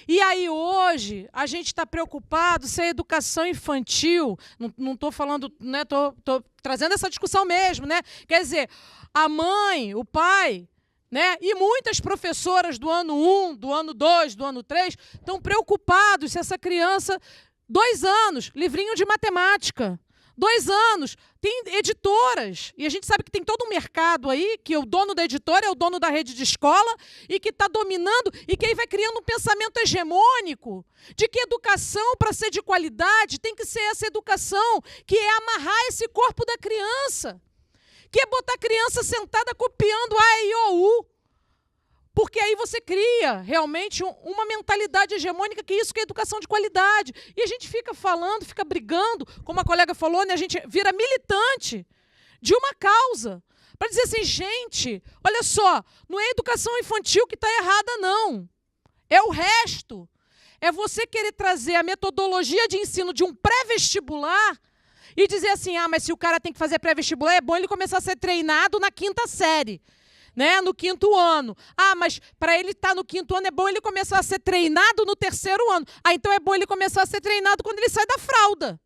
E aí, hoje, a gente está preocupado se a educação infantil... Não estou falando... né, estou trazendo essa discussão mesmo, né? Quer dizer, a mãe, o pai, né, e muitas professoras do ano 1, do ano 2, do ano 3, estão preocupados se essa criança... 2 anos, livrinho de matemática. 2 anos, tem editoras. E a gente sabe que tem todo um mercado aí, que o dono da editora é o dono da rede de escola, e que está dominando, e que aí vai criando um pensamento hegemônico de que educação, para ser de qualidade, tem que ser essa educação, que é amarrar esse corpo da criança, que é botar a criança sentada copiando A, I, O, U. Porque aí você cria realmente uma mentalidade hegemônica, que isso que é educação de qualidade. E a gente fica falando, fica brigando, como a colega falou, né, a gente vira militante de uma causa. Para dizer assim, gente, olha só, não é a educação infantil que está errada, não. É o resto. É você querer trazer a metodologia de ensino de um pré-vestibular e dizer assim, mas se o cara tem que fazer pré-vestibular, é bom ele começar a ser treinado na 5ª série. né, no 5º ano. Ah, mas para ele estar no 5º ano é bom ele começar a ser treinado no 3º ano. Ah, então é bom ele começar a ser treinado quando ele sai da fralda.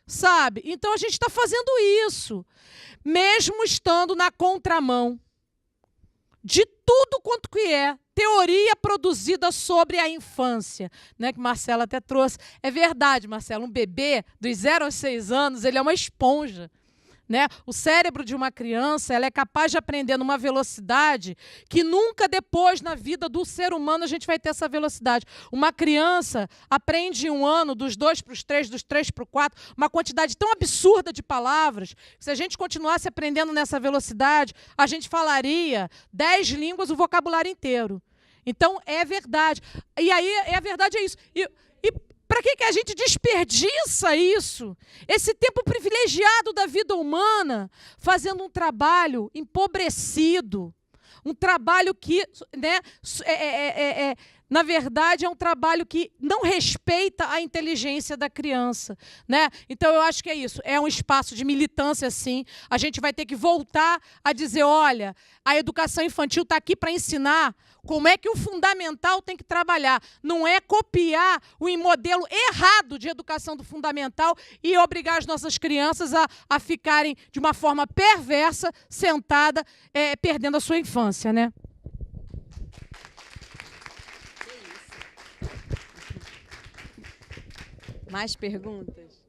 Sabe? Então a gente está fazendo isso, mesmo estando na contramão de tudo quanto que é teoria produzida sobre a infância, né, que Marcela até trouxe. É verdade, Marcela, um bebê dos 0 aos 6 anos, ele é uma esponja. Né? O cérebro de uma criança ela é capaz de aprender numa velocidade que nunca depois na vida do ser humano a gente vai ter essa velocidade. Uma criança aprende em um ano, dos 2 para os 3, dos 3 para o 4, uma quantidade tão absurda de palavras, que se a gente continuasse aprendendo nessa velocidade, a gente falaria 10 línguas, o vocabulário inteiro. Então, é verdade. E aí, a verdade é isso. E para que a gente desperdiça isso? Esse tempo privilegiado da vida humana, fazendo um trabalho empobrecido, um trabalho que, né, na verdade, é um trabalho que não respeita a inteligência da criança. Né? Então, eu acho que é isso. É um espaço de militância, sim. A gente vai ter que voltar a dizer, olha, a educação infantil está aqui para ensinar como é que o fundamental tem que trabalhar. Não é copiar o modelo errado de educação do fundamental e obrigar as nossas crianças a ficarem de uma forma perversa, sentada, perdendo a sua infância. Né? Mais perguntas?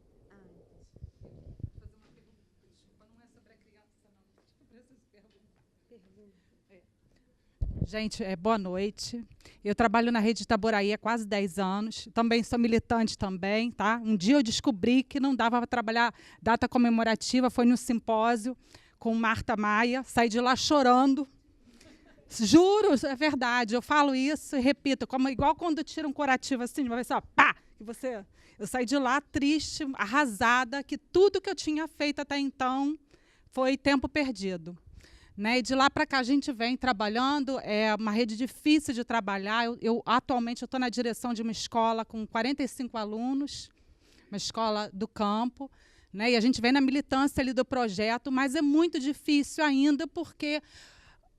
Gente, boa noite. Eu trabalho na Rede Itaboraí há quase 10 anos. Também sou militante também, tá? Um dia eu descobri que não dava para trabalhar data comemorativa, foi no simpósio com Marta Maia, saí de lá chorando. Juro, é verdade, eu falo isso e repito, igual quando tira um curativo assim, vai ver só, pá, que você... Eu saí de lá triste, arrasada, que tudo que eu tinha feito até então foi tempo perdido. Né? E de lá para cá a gente vem trabalhando, é uma rede difícil de trabalhar. Atualmente eu estou na direção de uma escola com 45 alunos, uma escola do campo, né? E a gente vem na militância ali do projeto, mas é muito difícil ainda porque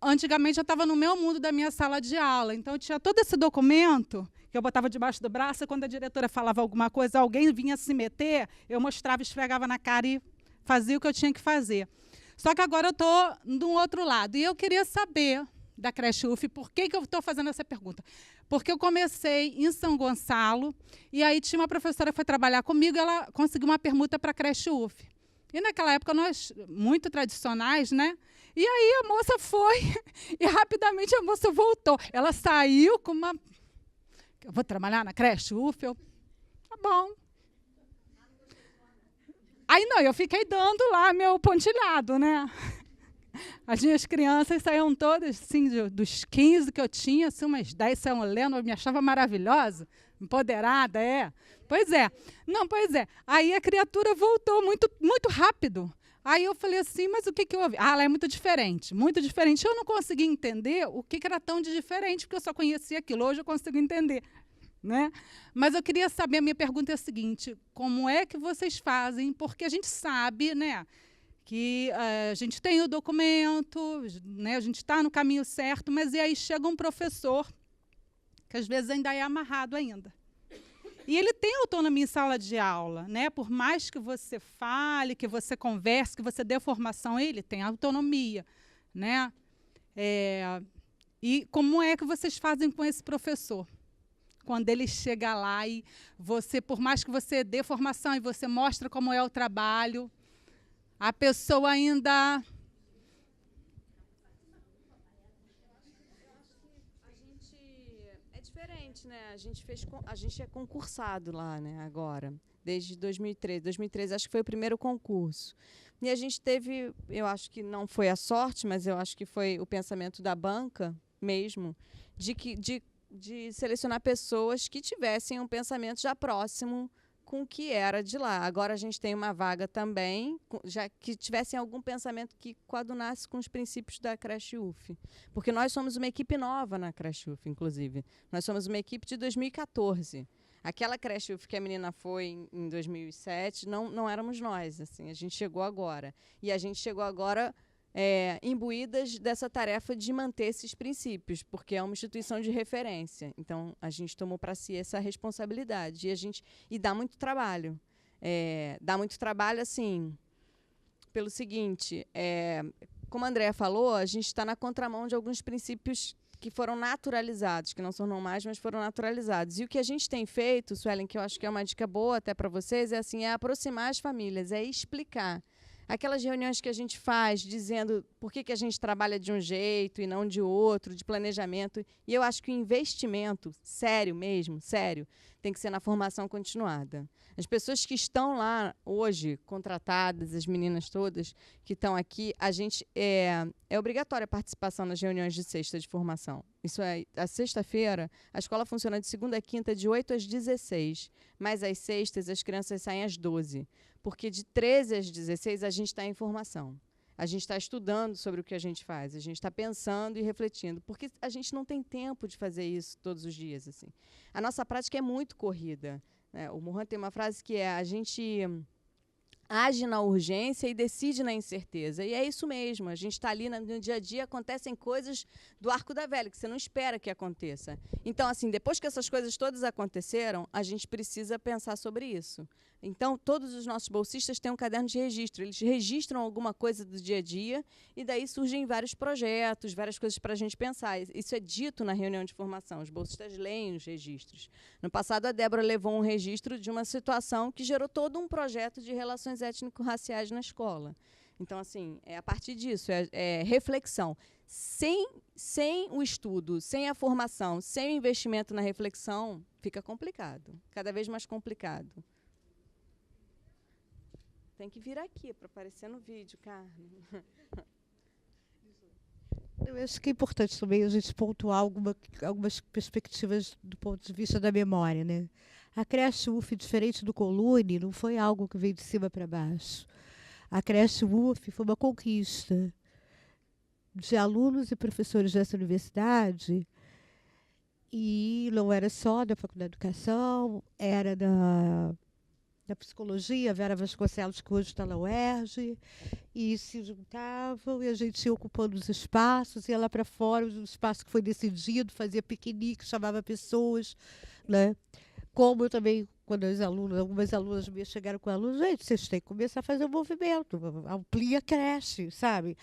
antigamente eu estava no meu mundo da minha sala de aula, então eu tinha todo esse documento que eu botava debaixo do braço, e quando a diretora falava alguma coisa, alguém vinha se meter, eu mostrava, esfregava na cara e fazia o que eu tinha que fazer. Só que agora eu estou do outro lado. E eu queria saber da creche UF, por que eu estou fazendo essa pergunta? Porque eu comecei em São Gonçalo, e aí tinha uma professora que foi trabalhar comigo, ela conseguiu uma permuta para a creche UF. E naquela época, nós, muito tradicionais, né? E aí a moça foi, e rapidamente a moça voltou. Ela saiu com uma... Eu vou trabalhar na creche UF? Tá bom. Aí, não, eu fiquei dando lá meu pontilhado, né? As minhas crianças saíam todas, assim, dos 15 que eu tinha, assim, umas 10 saíam lendo, eu me achava maravilhosa, empoderada, Pois é. Não, pois é. Aí a criatura voltou muito, muito rápido. Aí eu falei assim, mas o que eu ouvi? Ah, ela é muito diferente, muito diferente. Eu não consegui entender o que era tão de diferente, porque eu só conhecia aquilo. Hoje eu consigo entender. Né? Mas eu queria saber, a minha pergunta é a seguinte, como é que vocês fazem? Porque a gente sabe, né, que a gente tem o documento, né, a gente está no caminho certo, mas e aí chega um professor, que às vezes ainda é amarrado ainda. E ele tem autonomia em sala de aula, né? Por mais que você fale, que você converse, que você dê formação, ele tem autonomia. Né? E como é que vocês fazem com esse professor? Quando ele chega lá e você, por mais que você dê formação e você mostra como é o trabalho, a pessoa ainda... É diferente, né? A gente é concursado lá, né, agora, desde 2013. 2013 acho que foi o primeiro concurso. E a gente teve, eu acho que não foi a sorte, mas eu acho que foi o pensamento da banca mesmo, de selecionar pessoas que tivessem um pensamento já próximo com o que era de lá. Agora a gente tem uma vaga também, já que tivessem algum pensamento que coadunasse com os princípios da creche UF. Porque nós somos uma equipe nova na creche UF, inclusive. Nós somos uma equipe de 2014. Aquela creche UF que a menina foi em 2007, não éramos nós. Assim, a gente chegou agora. E a gente chegou agora imbuídas dessa tarefa de manter esses princípios, porque é uma instituição de referência. Então, a gente tomou para si essa responsabilidade. E dá muito trabalho. Dá muito trabalho, assim, pelo seguinte, como a Andréa falou, a gente está na contramão de alguns princípios que foram naturalizados, que não são normais, mas foram naturalizados. E o que a gente tem feito, Suelen, que eu acho que é uma dica boa até para vocês, é aproximar as famílias, explicar. Aquelas reuniões que a gente faz dizendo por que a gente trabalha de um jeito e não de outro, de planejamento. E eu acho que o investimento, sério mesmo, sério, tem que ser na formação continuada. As pessoas que estão lá hoje, contratadas, as meninas todas que estão aqui, a gente é obrigatória a participação nas reuniões de sexta de formação. Isso a sexta-feira, a escola funciona de segunda a quinta, de 8 às 16. Mas às sextas, as crianças saem às 12. Porque de 13 às 16 a gente está em formação. A gente está estudando sobre o que a gente faz. A gente está pensando e refletindo. Porque a gente não tem tempo de fazer isso todos os dias. Assim. A nossa prática é muito corrida. Né? O Mohan tem uma frase que a gente age na urgência e decide na incerteza. E é isso mesmo. A gente está ali no dia a dia, acontecem coisas do arco da velha, que você não espera que aconteça. Então, assim, depois que essas coisas todas aconteceram, a gente precisa pensar sobre isso. Então, todos os nossos bolsistas têm um caderno de registro. Eles registram alguma coisa do dia a dia e daí surgem vários projetos, várias coisas para a gente pensar. Isso é dito na reunião de formação. Os bolsistas leem os registros. No passado, a Débora levou um registro de uma situação que gerou todo um projeto de relações étnico-raciais na escola. Então, assim, a partir disso, reflexão. Sem o estudo, sem a formação, sem o investimento na reflexão, fica complicado. Cada vez mais complicado. Tem que vir aqui para aparecer no vídeo, Carmen. Eu acho que é importante também a gente pontuar algumas perspectivas do ponto de vista da memória, né? A creche UF, diferente do Colune, não foi algo que veio de cima para baixo. A creche UF foi uma conquista de alunos e professores dessa universidade, e não era só da Faculdade de Educação, era da psicologia, Vera Vasconcelos, que hoje está na UERJ, e se juntavam, e a gente ia ocupando os espaços, ia lá para fora, o espaço que foi decidido, fazia piquenique, chamava pessoas, né? Como eu também, quando algumas alunas minhas chegaram com alunos, gente, vocês têm que começar a fazer um movimento, amplia a creche, sabe?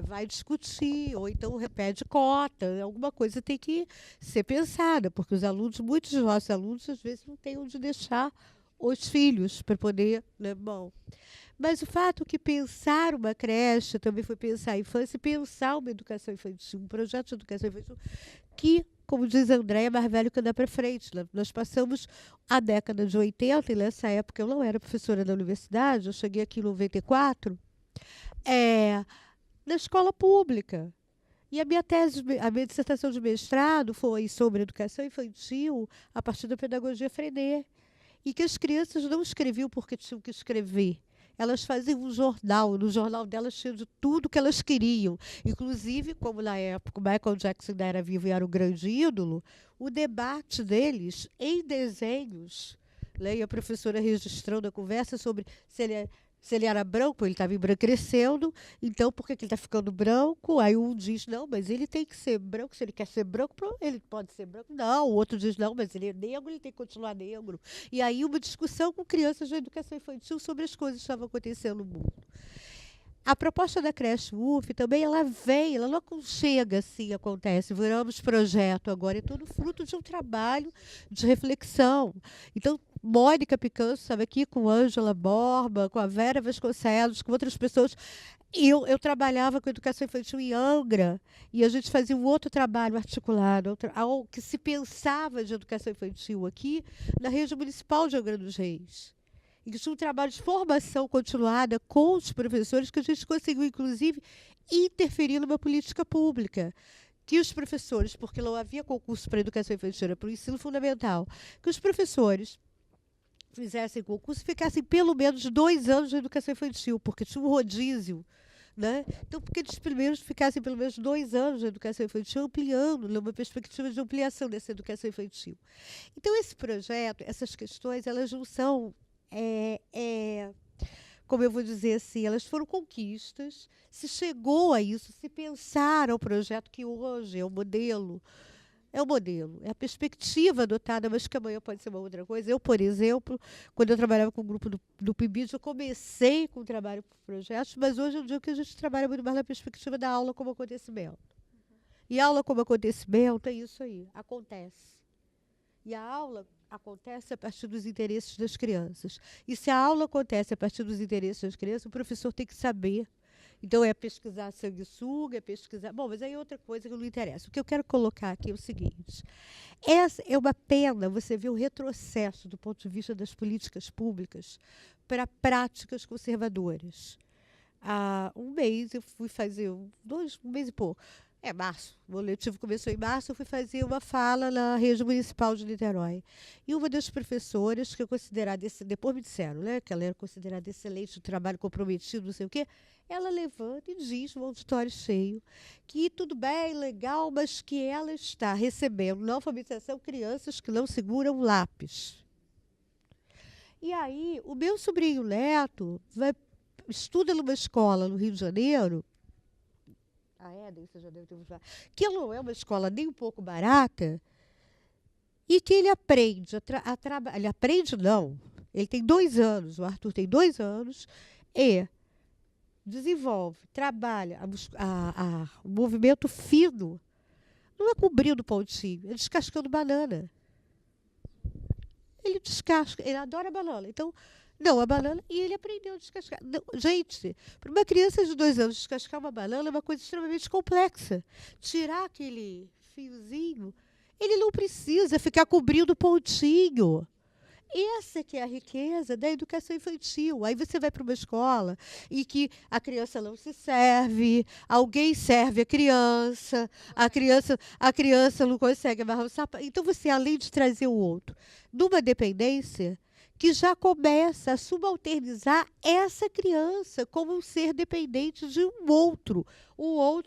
Vai discutir, ou então repete cota, alguma coisa tem que ser pensada, porque os alunos, muitos dos nossos alunos, às vezes não têm onde deixar os filhos para poder, né? Bom, mas o fato que pensar uma creche também foi pensar a infância e pensar uma educação infantil, um projeto de educação infantil que, como diz a Andréa, é mais velho que andar para frente. Nós passamos a década de 80, e nessa época eu não era professora da universidade, eu cheguei aqui em 94, na escola pública. E a minha dissertação de mestrado foi sobre educação infantil a partir da pedagogia Freinet. E que as crianças não escreviam porque tinham que escrever. Elas faziam um jornal, no jornal delas tinha de tudo que elas queriam. Inclusive, como na época o Michael Jackson ainda era vivo e era um grande ídolo, o debate deles em desenhos, né, e a professora registrando a conversa sobre se ele era branco, ele estava embranquecendo, então por que ele está ficando branco? Aí um diz, não, mas ele tem que ser branco, se ele quer ser branco, ele pode ser branco. Não, o outro diz, não, mas ele é negro, ele tem que continuar negro. E aí uma discussão com crianças da educação infantil sobre as coisas que estavam acontecendo no mundo. A proposta da creche UF também, ela não chega assim, acontece, viramos projeto agora, é tudo fruto de um trabalho de reflexão. Então, Mônica Picanso estava aqui com Ângela Borba, com a Vera Vasconcelos, com outras pessoas. Eu trabalhava com educação infantil em Angra, e a gente fazia um outro trabalho articulado, ao que se pensava de educação infantil aqui na rede municipal de Angra dos Reis. E que tinha um trabalho de formação continuada com os professores, que a gente conseguiu, inclusive, interferir numa política pública. Que os professores, porque não havia concurso para a educação infantil, era para o ensino fundamental, que os professores fizessem concurso e ficassem pelo menos 2 anos de educação infantil, porque tinha um rodízio. Né? Então, porque eles primeiros ficassem pelo menos 2 anos de educação infantil, ampliando, numa perspectiva de ampliação dessa educação infantil. Então, esse projeto, essas questões, elas não são como eu vou dizer assim, elas foram conquistas, se chegou a isso, se pensar ao projeto que hoje é o modelo. É o modelo, é a perspectiva adotada, mas que amanhã pode ser uma outra coisa. Eu, por exemplo, quando eu trabalhava com o grupo do PIBID, eu comecei com o trabalho por projetos, mas hoje eu digo que a gente trabalha muito mais na perspectiva da aula como acontecimento. E a aula como acontecimento é isso aí, acontece. E a aula acontece a partir dos interesses das crianças. E se a aula acontece a partir dos interesses das crianças, o professor tem que saber. Então, é pesquisar sanguessuga, é pesquisar... Bom, mas aí é outra coisa que não interessa. O que eu quero colocar aqui é o seguinte. Essa é uma pena você ver o retrocesso do ponto de vista das políticas públicas para práticas conservadoras. Há um mês, eu fui fazer... um mês e pouco. Março. O letivo começou em março, eu fui fazer uma fala na rede municipal de Niterói. E uma das professoras, que é considerada, depois me disseram, né, que ela era considerada excelente, trabalho comprometido, não sei o quê, ela levanta e diz no auditório cheio que tudo bem, legal, mas que ela está recebendo na alfabetização crianças que não seguram lápis. E aí, o meu sobrinho Neto estuda numa escola no Rio de Janeiro, você já deve ter ouvido falar, que não é uma escola nem um pouco barata, e que ele aprende a trabalhar. Ele aprende, não. Ele tem 2 anos, o Arthur tem 2 anos, e desenvolve, trabalha o movimento fino. Não é cobrindo pontinho, é descascando banana. Ele descasca, ele adora banana. Então, não, a banana, e ele aprendeu a descascar. Não, gente, para uma criança de 2 anos descascar uma banana é uma coisa extremamente complexa. Tirar aquele fiozinho, ele não precisa ficar cobrindo pontinho. Essa que é a riqueza da educação infantil. Aí você vai para uma escola e que a criança não se serve, alguém serve a criança não consegue amarrar o sapato. Então você, além de trazer o outro, numa dependência, que já começa a subalternizar essa criança como um ser dependente de um outro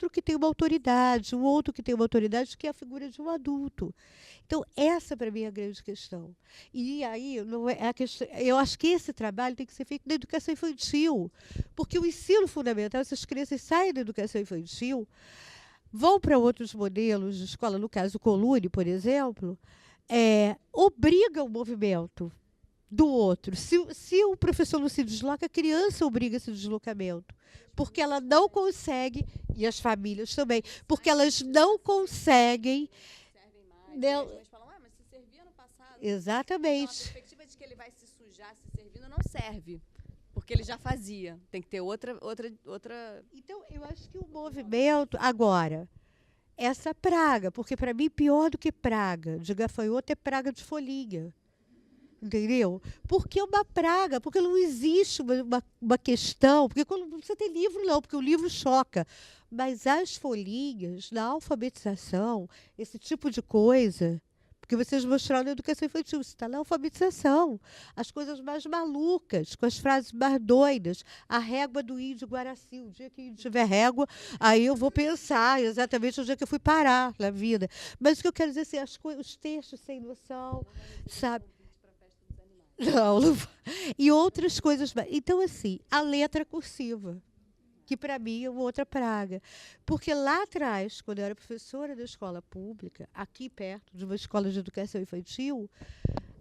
que tem uma autoridade, que é a figura de um adulto. Então, essa, para mim, é a grande questão. E aí, não é a questão, eu acho que esse trabalho tem que ser feito na educação infantil, porque o ensino fundamental, essas crianças saem da educação infantil, vão para outros modelos de escola, no caso o Colune, por exemplo, obriga o movimento do outro. Se o professor não se desloca, a criança obriga esse deslocamento. Porque ela não consegue, e as famílias também, porque elas não conseguem... Eles falam, mas se servia no passado. Exatamente. Então, a perspectiva de que ele vai se sujar se servindo não serve. Porque ele já fazia. Tem que ter outra... Então, eu acho que o movimento... Agora, essa praga, porque para mim, pior do que praga de gafanhoto é praga de folhinha. Entendeu? Porque é uma praga, porque não existe uma questão, porque quando não precisa ter livro, não, porque o livro choca. Mas as folhinhas, na alfabetização, esse tipo de coisa, porque vocês mostraram na educação infantil, isso está na alfabetização. As coisas mais malucas, com as frases mais doidas, a régua do índio Guaraci, o dia que o índio tiver régua, aí eu vou pensar exatamente onde é que eu fui parar na vida. Mas o que eu quero dizer é assim, os textos sem noção, sabe? Não. E outras coisas. Então, assim, a letra cursiva, que para mim é uma outra praga. Porque lá atrás, quando eu era professora da escola pública, aqui perto de uma escola de educação infantil,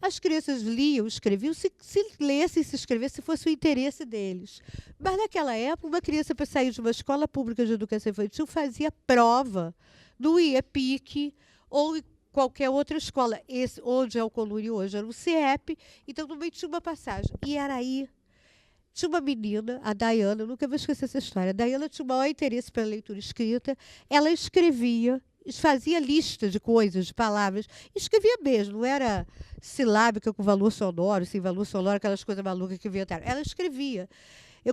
as crianças liam, escreviam, se lessem, se escrevessem, se fosse o interesse deles. Mas naquela época, uma criança para sair de uma escola pública de educação infantil fazia prova no IEPIC ou qualquer outra escola. Onde é o Colune hoje era o CIEP, então também tinha uma passagem. E era aí, tinha uma menina, a Dayana, eu nunca vou esquecer essa história. A Dayana tinha o maior interesse pela leitura escrita, ela escrevia, fazia lista de coisas, de palavras, escrevia mesmo, não era silábica com valor sonoro, sem valor sonoro, aquelas coisas malucas que inventaram. Ela escrevia.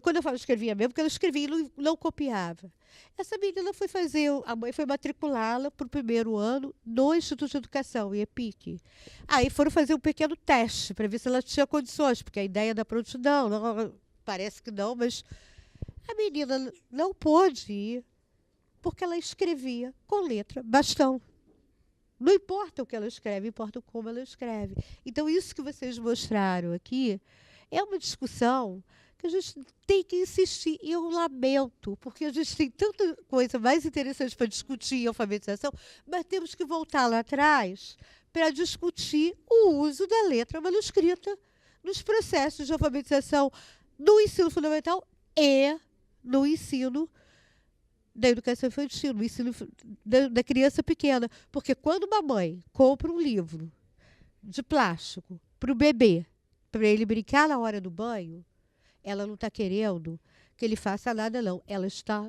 Quando eu falo escrevia mesmo, porque ela escrevia e não copiava. Essa menina foi a mãe foi matriculá-la para o 1º ano no Instituto de Educação, IEPIC. Aí foram fazer um pequeno teste para ver se ela tinha condições, porque a ideia da prontidão, parece que não, mas a menina não pôde ir, porque ela escrevia com letra bastão. Não importa o que ela escreve, importa como ela escreve. Então, isso que vocês mostraram aqui é uma discussão que a gente tem que insistir. E eu lamento, porque a gente tem tanta coisa mais interessante para discutir em alfabetização, mas temos que voltar lá atrás para discutir o uso da letra manuscrita nos processos de alfabetização no ensino fundamental e no ensino da educação infantil, no ensino da criança pequena. Porque quando uma mãe compra um livro de plástico para o bebê, para ele brincar na hora do banho, ela não está querendo que ele faça nada, não. Ela está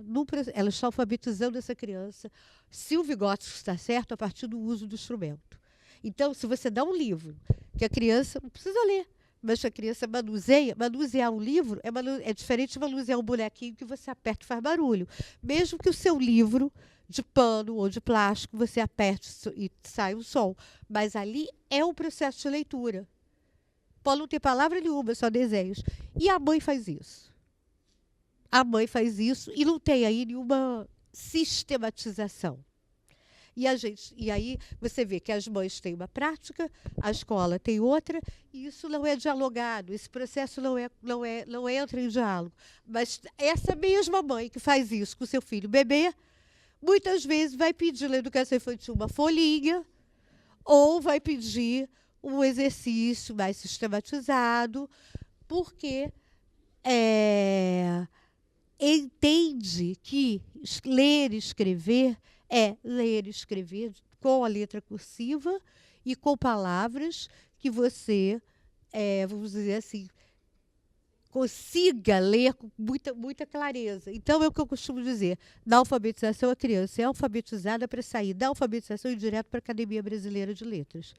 alfabetizando essa criança, se o Vygotsky está certo, a partir do uso do instrumento. Então, se você dá um livro que a criança não precisa ler, mas a criança manusear um livro é diferente de manusear um bonequinho que você aperta e faz barulho. Mesmo que o seu livro de pano ou de plástico, você aperte e sai o som. Mas ali é um processo de leitura. Pode não ter palavra nenhuma, só desenhos. E a mãe faz isso. A mãe faz isso e não tem aí nenhuma sistematização. E aí você vê que as mães têm uma prática, a escola tem outra, e isso não é dialogado, esse processo não entra em diálogo. Mas essa mesma mãe que faz isso com o seu filho bebê, muitas vezes vai pedir na educação infantil uma folhinha, ou vai pedir um exercício mais sistematizado, porque entende que ler e escrever é ler e escrever com a letra cursiva e com palavras que você, vamos dizer assim, consiga ler com muita clareza. Então, é o que eu costumo dizer. Na alfabetização, a criança é alfabetizada para sair da alfabetização e ir direto para a Academia Brasileira de Letras.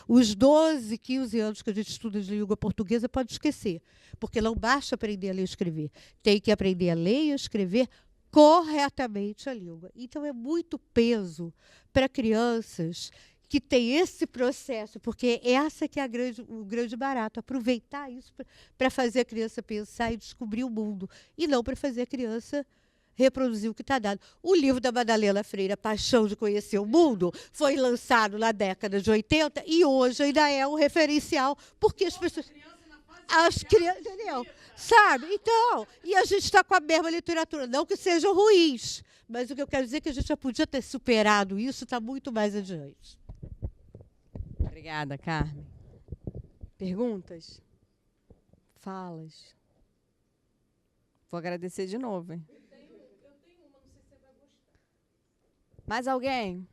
Os 12, 15 anos que a gente estuda de língua portuguesa, pode esquecer, porque não basta aprender a ler e escrever. Tem que aprender a ler e escrever corretamente a língua. Então, é muito peso para crianças que têm esse processo, porque essa que é o grande barato, aproveitar isso para fazer a criança pensar e descobrir o mundo, e não para fazer a criança reproduzir o que está dado. O livro da Madalena Freire, A Paixão de Conhecer o Mundo, foi lançado na década de 80 e hoje ainda é um referencial, porque as pessoas... As crianças, entendeu? Sabe? Então, e a gente está com a mesma literatura. Não que sejam ruins, mas o que eu quero dizer é que a gente já podia ter superado isso, está muito mais adiante. Obrigada, Carmen. Perguntas? Falas? Vou agradecer de novo, hein? Eu tenho uma, não sei se você vai gostar. Mais alguém?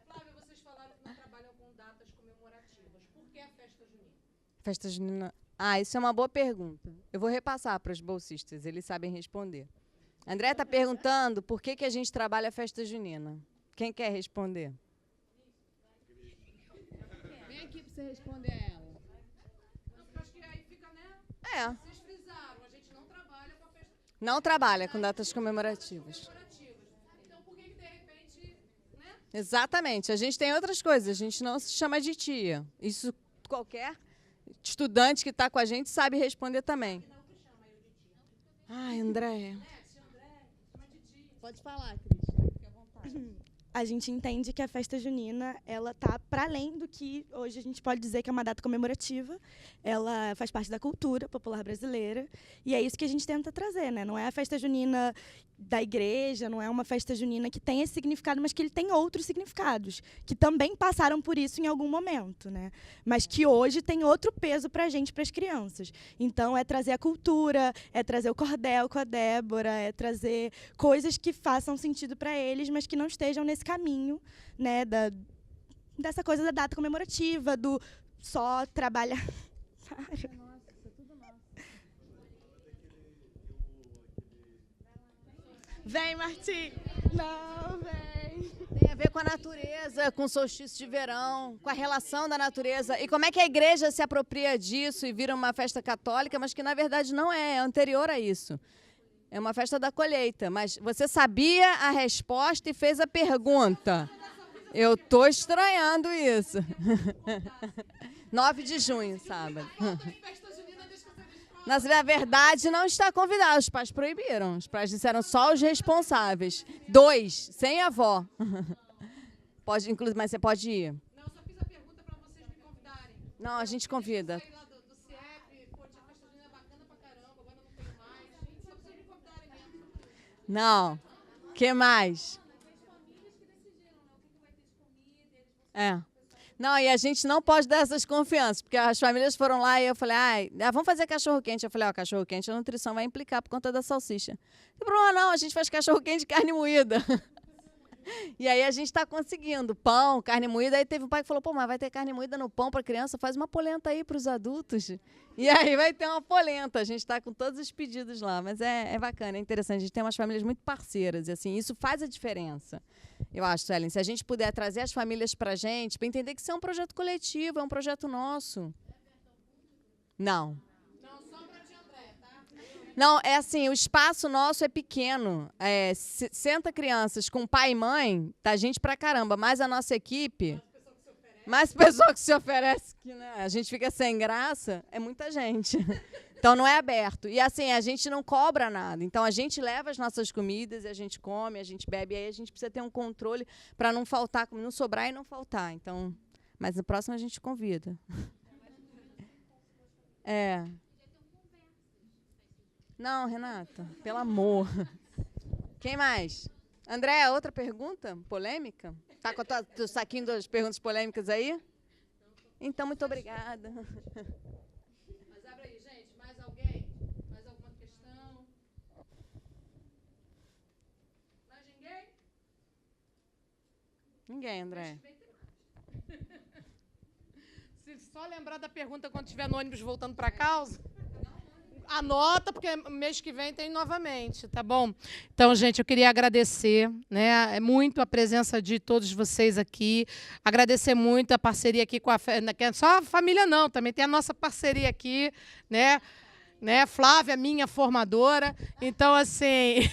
Flávia, vocês falaram que não trabalham com datas comemorativas. Por que a festa junina? Festa junina. Isso é uma boa pergunta. Eu vou repassar para os bolsistas, eles sabem responder. André está perguntando por que a gente trabalha a festa junina. Quem quer responder? Vem aqui para você responder a ela. Acho que aí fica, né? É. Vocês frisaram, a gente não trabalha com a festa. Não trabalha com datas comemorativas. Então, por que de repente, né? Exatamente. A gente tem outras coisas. A gente não se chama de tia. Isso qualquer estudante que está com a gente sabe responder também. Ai, André. Pode falar, Cris. Fique à vontade. A gente entende que a festa junina, ela tá para além do que hoje a gente pode dizer que é uma data comemorativa. Ela faz parte da cultura popular brasileira e é isso que a gente tenta trazer, né? Não é a festa junina da igreja, não é uma festa junina que tem esse significado, mas que ele tem outros significados, que também passaram por isso em algum momento, né? Mas que hoje tem outro peso para a gente, para as crianças. Então, é trazer a cultura, é trazer o cordel com a Débora, é trazer coisas que façam sentido para eles, mas que não estejam nesse caminho, né, dessa coisa da data comemorativa, do só trabalhar. Vem, Martim. Não, vem. Tem a ver com a natureza, com o solstício de verão, com a relação da natureza. E como é que a igreja se apropria disso e vira uma festa católica, mas que na verdade não é anterior a isso. É uma festa da colheita, mas você sabia a resposta e fez a pergunta. Eu estou estranhando isso. 9 de junho, sábado. Na verdade, não está convidado. Os pais proibiram. Os pais disseram só os responsáveis. 2, sem avó. Pode, inclusive, mas você pode ir. Não, eu só fiz a pergunta para vocês me convidarem. Não, a gente convida. Eu saí lá do CIEP, pô, tinha festa junina bacana. Não. O que mais? É. Não, e a gente não pode dar essas confianças, porque as famílias foram lá e eu falei, vamos fazer cachorro-quente. Eu falei, cachorro-quente a nutrição vai implicar por conta da salsicha. Não tem problema não, a gente faz cachorro-quente de carne moída. E aí a gente está conseguindo pão, carne moída. Aí teve um pai que falou, mas vai ter carne moída no pão para criança? Faz uma polenta aí para os adultos. E aí vai ter uma polenta. A gente está com todos os pedidos lá. Mas é bacana, é interessante. A gente tem umas famílias muito parceiras. E assim, isso faz a diferença. Eu acho, Suelen, se a gente puder trazer as famílias para a gente, para entender que isso é um projeto coletivo, é um projeto nosso. Não. Não, é assim, o espaço nosso é pequeno. 60 crianças com pai e mãe, tá gente pra caramba. Mas a nossa equipe, mais pessoa que se oferece, que né, a gente fica sem graça, é muita gente. Então não é aberto. E assim, a gente não cobra nada. Então a gente leva as nossas comidas, a gente come, a gente bebe, e aí a gente precisa ter um controle para não faltar, não sobrar e não faltar. Então, mas no próximo a gente convida. Não, Renata, pelo amor. Quem mais? Andréa, outra pergunta polêmica? Tá com o teu saquinho das perguntas polêmicas aí? Então, muito obrigada. Mas abre aí, gente. Mais alguém? Mais alguma questão? Mais ninguém? Ninguém, André. Se só lembrar da pergunta quando estiver no ônibus voltando para casa... Anota, porque mês que vem tem novamente, tá bom? Então, gente, eu queria agradecer, né, muito a presença de todos vocês aqui, agradecer muito a parceria aqui com só a família não, também tem a nossa parceria aqui, né, Flávia, minha formadora. Então, assim,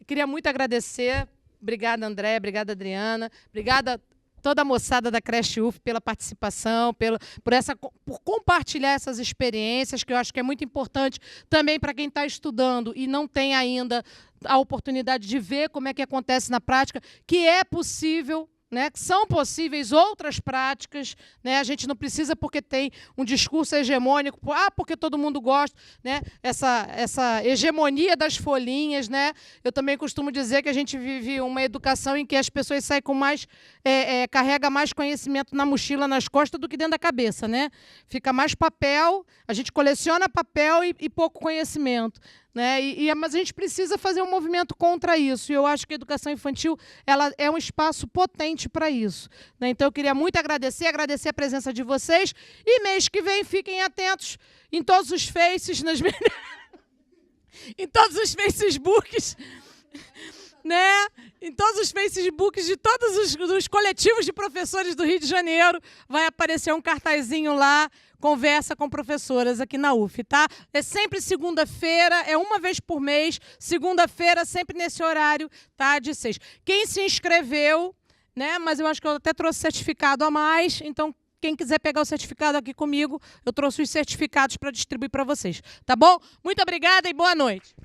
queria muito agradecer. Obrigada, André, obrigada, Adriana, obrigada toda a moçada da Creche UF pela participação, por compartilhar essas experiências, que eu acho que é muito importante também para quem está estudando e não tem ainda a oportunidade de ver como é que acontece na prática, que é possível, né, que são possíveis outras práticas, né, a gente não precisa porque tem um discurso hegemônico, porque todo mundo gosta, né, essa hegemonia das folhinhas, né, eu também costumo dizer que a gente vive uma educação em que as pessoas saem com mais, carrega mais conhecimento na mochila, nas costas do que dentro da cabeça, né, fica mais papel, a gente coleciona papel e pouco conhecimento. Né? Mas a gente precisa fazer um movimento contra isso. E eu acho que a educação infantil ela é um espaço potente para isso. Né? Então, eu queria muito agradecer a presença de vocês. E mês que vem, fiquem atentos em todos os faces, em todos os Facebooks, né? Em todos os Facebooks de todos os coletivos de professores do Rio de Janeiro, vai aparecer um cartazinho lá, conversa com professoras aqui na UF, tá? É sempre segunda-feira, é uma vez por mês, segunda-feira, sempre nesse horário, tá? De 6. Quem se inscreveu, né? Mas eu acho que eu até trouxe certificado a mais, então quem quiser pegar o certificado aqui comigo, eu trouxe os certificados para distribuir para vocês, tá bom? Muito obrigada e boa noite.